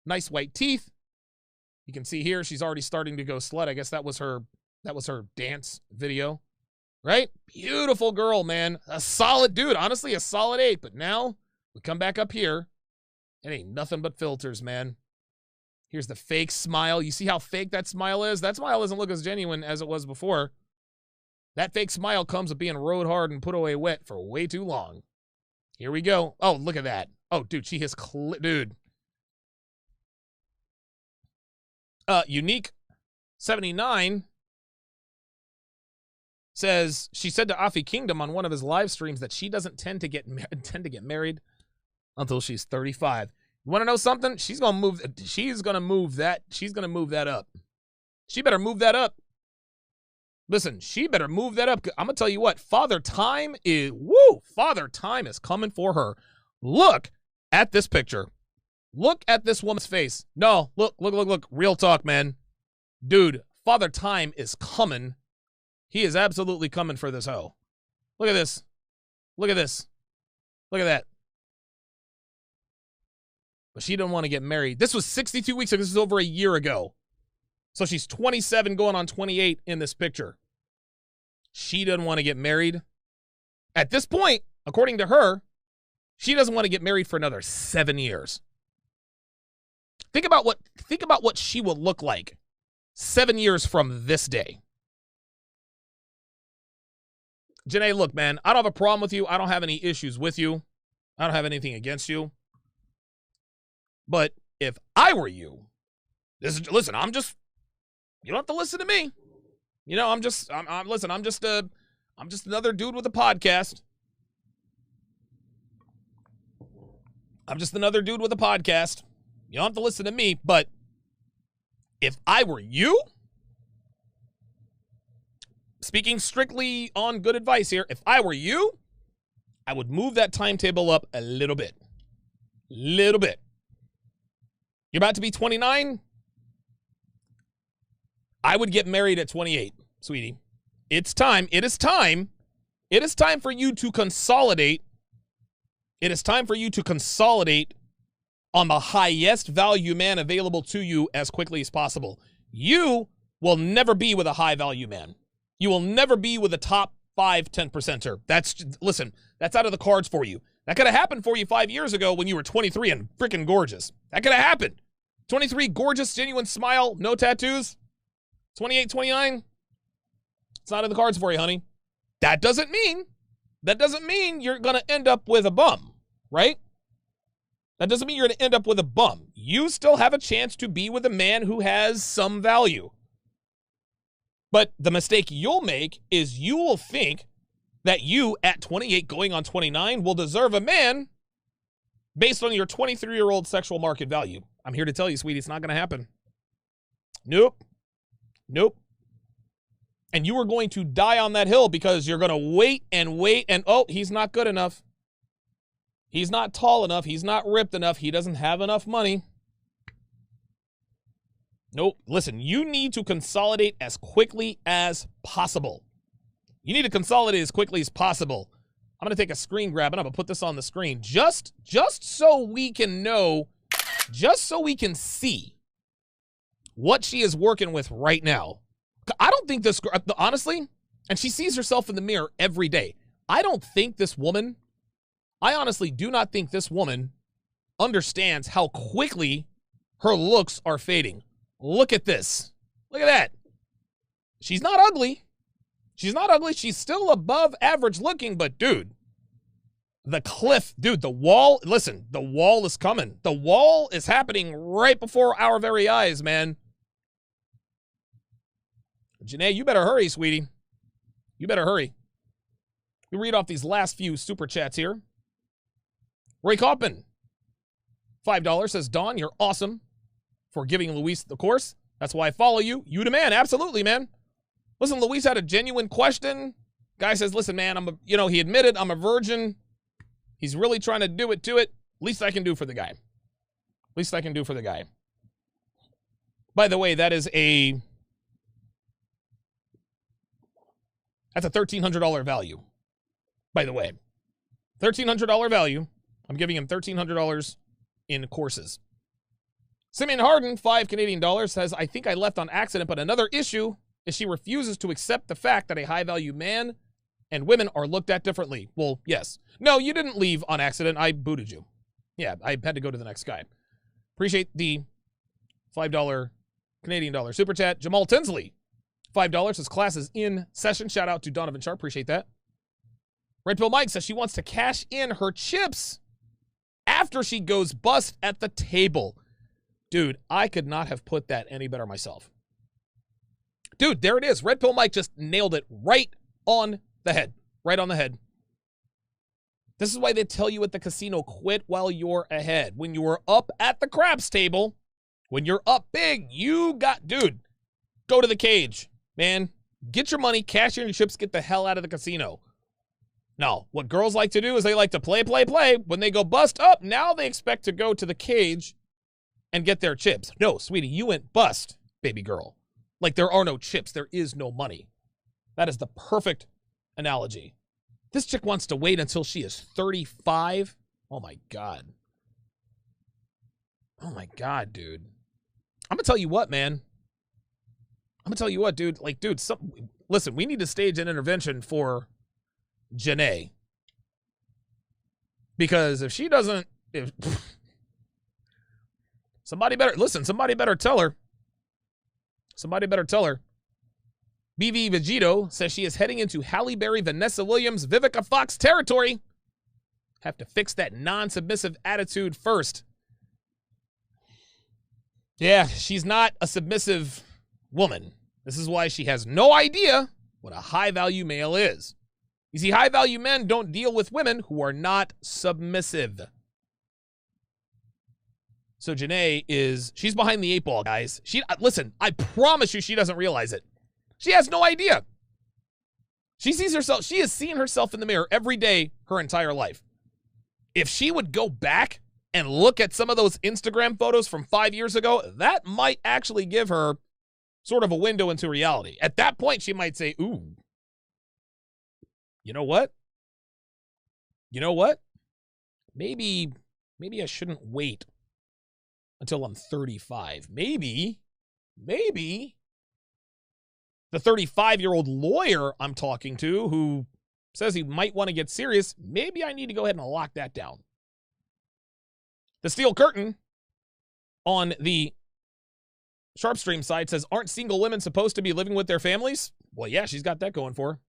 Nice white teeth. You can see here she's already starting to go slut. I guess that was her dance video. Right? Beautiful girl, man. A solid dude. Honestly, a solid 8. But now we come back up here. It ain't nothing but filters, man. Here's the fake smile. You see how fake that smile is? That smile doesn't look as genuine as it was before. That fake smile comes with being rode hard and put away wet for way too long. Here we go. Oh, look at that. Oh, dude, she has dude. Unique 79 says she said to Afi Kingdom on one of his live streams that she doesn't tend to get married until she's 35. You want to know something? She's gonna move that. She's gonna move that up. She better move that up. Listen, she better move that up. I'm gonna tell you what, Father Time is Father Time is coming for her. Look at this picture. Look at this woman's face. No, look. Real talk, man. Dude, Father Time is coming. He is absolutely coming for this hoe. Look at this. Look at this. Look at that. But she didn't want to get married. This was 62 weeks ago. This is over a year ago. So she's 27 going on 28 in this picture. She doesn't want to get married. At this point, according to her, she doesn't want to get married for another 7 years. Think about what she will look like 7 years from this day. Jeneé, look, man, I don't have a problem with you. I don't have any issues with you. I don't have anything against you. But if I were you, listen, I'm just, you don't have to listen to me. You know, I'm just another dude with a podcast. I'm just another dude with a podcast. You don't have to listen to me, but if I were you, speaking strictly on good advice here, if I were you, I would move that timetable up a little bit. Little bit. You're about to be 29? I would get married at 28, sweetie. It's time. It is time. It is time for you to consolidate. It is time for you to consolidate on the highest value man available to you as quickly as possible. You will never be with a high value man. You will never be with a top 5, 10%er. Listen, that's out of the cards for you. That could have happened for you 5 years ago when you were 23 and freaking gorgeous. That could have happened. 23, gorgeous, genuine smile, no tattoos. 28, 29, it's not in the cards for you, honey. That doesn't mean you're going to end up with a bum, right? That doesn't mean you're going to end up with a bum. You still have a chance to be with a man who has some value. But the mistake you'll make is you will think that you, at 28 going on 29, will deserve a man based on your 23-year-old sexual market value. I'm here to tell you, sweetie, it's not going to happen. Nope. Nope. And you are going to die on that hill because you're going to wait, and oh, he's not good enough. He's not tall enough. He's not ripped enough. He doesn't have enough money. Nope. Listen, you need to consolidate as quickly as possible. You need to consolidate as quickly as possible. I'm going to take a screen grab, and I'm going to put this on the screen just so we can know, just so we can see what she is working with right now. I don't think this, honestly, and she sees herself in the mirror every day. I honestly do not think this woman understands how quickly her looks are fading. Look at this. Look at that. She's not ugly. She's not ugly. She's still above average looking, but dude, the cliff, dude, the wall, listen, the wall is coming. The wall is happening right before our very eyes, man. Jeneé, you better hurry, sweetie. You better hurry. We read off these last few super chats here. Roy Coppin. $5 says, Dawn, you're awesome for giving Luis the course. That's why I follow you. You the man. Absolutely, man. Listen, Luis had a genuine question. Guy says, listen, man, he admitted I'm a virgin. He's really trying to do it to it. Least I can do for the guy. Least I can do for the guy. By the way, that's a $1,300 value. By the way, $1,300 value. I'm giving him $1,300 in courses. Simeon Harden, $5 Canadian, says, I think I left on accident, but another issue is she refuses to accept the fact that a high-value man and women are looked at differently. Well, yes. No, you didn't leave on accident. I booted you. Yeah, I had to go to the next guy. Appreciate the $5 Canadian dollar super chat. Jamal Tinsley, $5. His class is in session. Shout out to Donovan Sharp. Appreciate that. Red Pill Mike says she wants to cash in her chips after she goes bust at the table. Dude, I could not have put that any better myself. Dude, there it is. Red Pill Mike just nailed it right on the head. Right on the head. This is why they tell you at the casino, quit while you're ahead. When you were up at the craps table, when you're up big, dude, go to the cage, man. Get your money, cash in your chips, get the hell out of the casino. No, what girls like to do is they like to play. When they go bust up, now they expect to go to the cage and get their chips. No, sweetie, you went bust, baby girl. Like there are no chips. There is no money. That is the perfect analogy. This chick wants to wait until she is 35. Oh, my God. Oh, my God, dude. I'm going to tell you what, man. I'm going to tell you what, dude. Like, dude, listen, we need to stage an intervention for Jeneé. Because if she doesn't, somebody better tell her. Somebody better tell her. BV Vegito says she is heading into Halle Berry, Vanessa Williams, Vivica Fox territory. Have to fix that non-submissive attitude first. Yeah, she's not a submissive woman. This is why she has no idea what a high-value male is. You see, high-value men don't deal with women who are not submissive. So Jeneé she's behind the 8 ball, guys. Listen, I promise you she doesn't realize it. She has no idea. She has seen herself in the mirror every day her entire life. If she would go back and look at some of those Instagram photos from 5 years ago, that might actually give her sort of a window into reality. At that point, she might say, ooh, you know what? Maybe I shouldn't wait until I'm 35. Maybe the 35-year-old lawyer I'm talking to who says he might want to get serious, maybe I need to go ahead and lock that down. The Steel Curtain on the Sharpstream side says, aren't single women supposed to be living with their families? Well, yeah, she's got that going for her.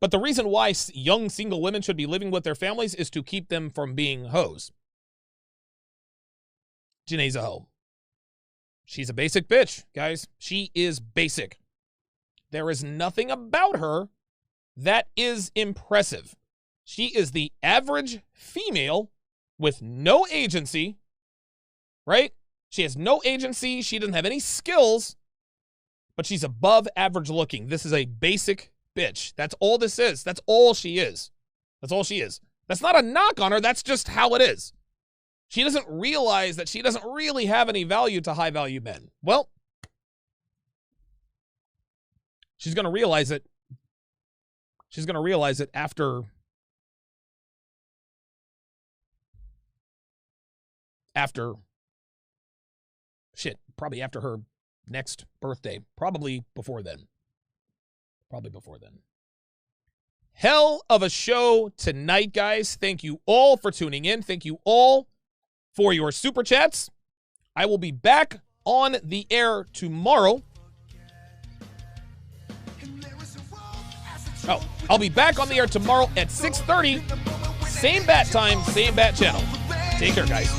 But the reason why young single women should be living with their families is to keep them from being hoes. Jeneé's a hoe. She's a basic bitch, guys. She is basic. There is nothing about her that is impressive. She is the average female with no agency, right? She has no agency. She doesn't have any skills, but she's above average looking. This is a basic bitch. That's all this is. That's all she is. That's not a knock on her. That's just how it is. She doesn't realize that she doesn't really have any value to high-value men. Well, she's going to realize it. She's going to realize it after probably after her next birthday. Probably before then. Hell of a show tonight, guys. Thank you all for tuning in. Thank you all for your super chats. I will be back on the air tomorrow. I'll be back on the air tomorrow at 6:30. Same bat time, same bat channel. Take care, guys.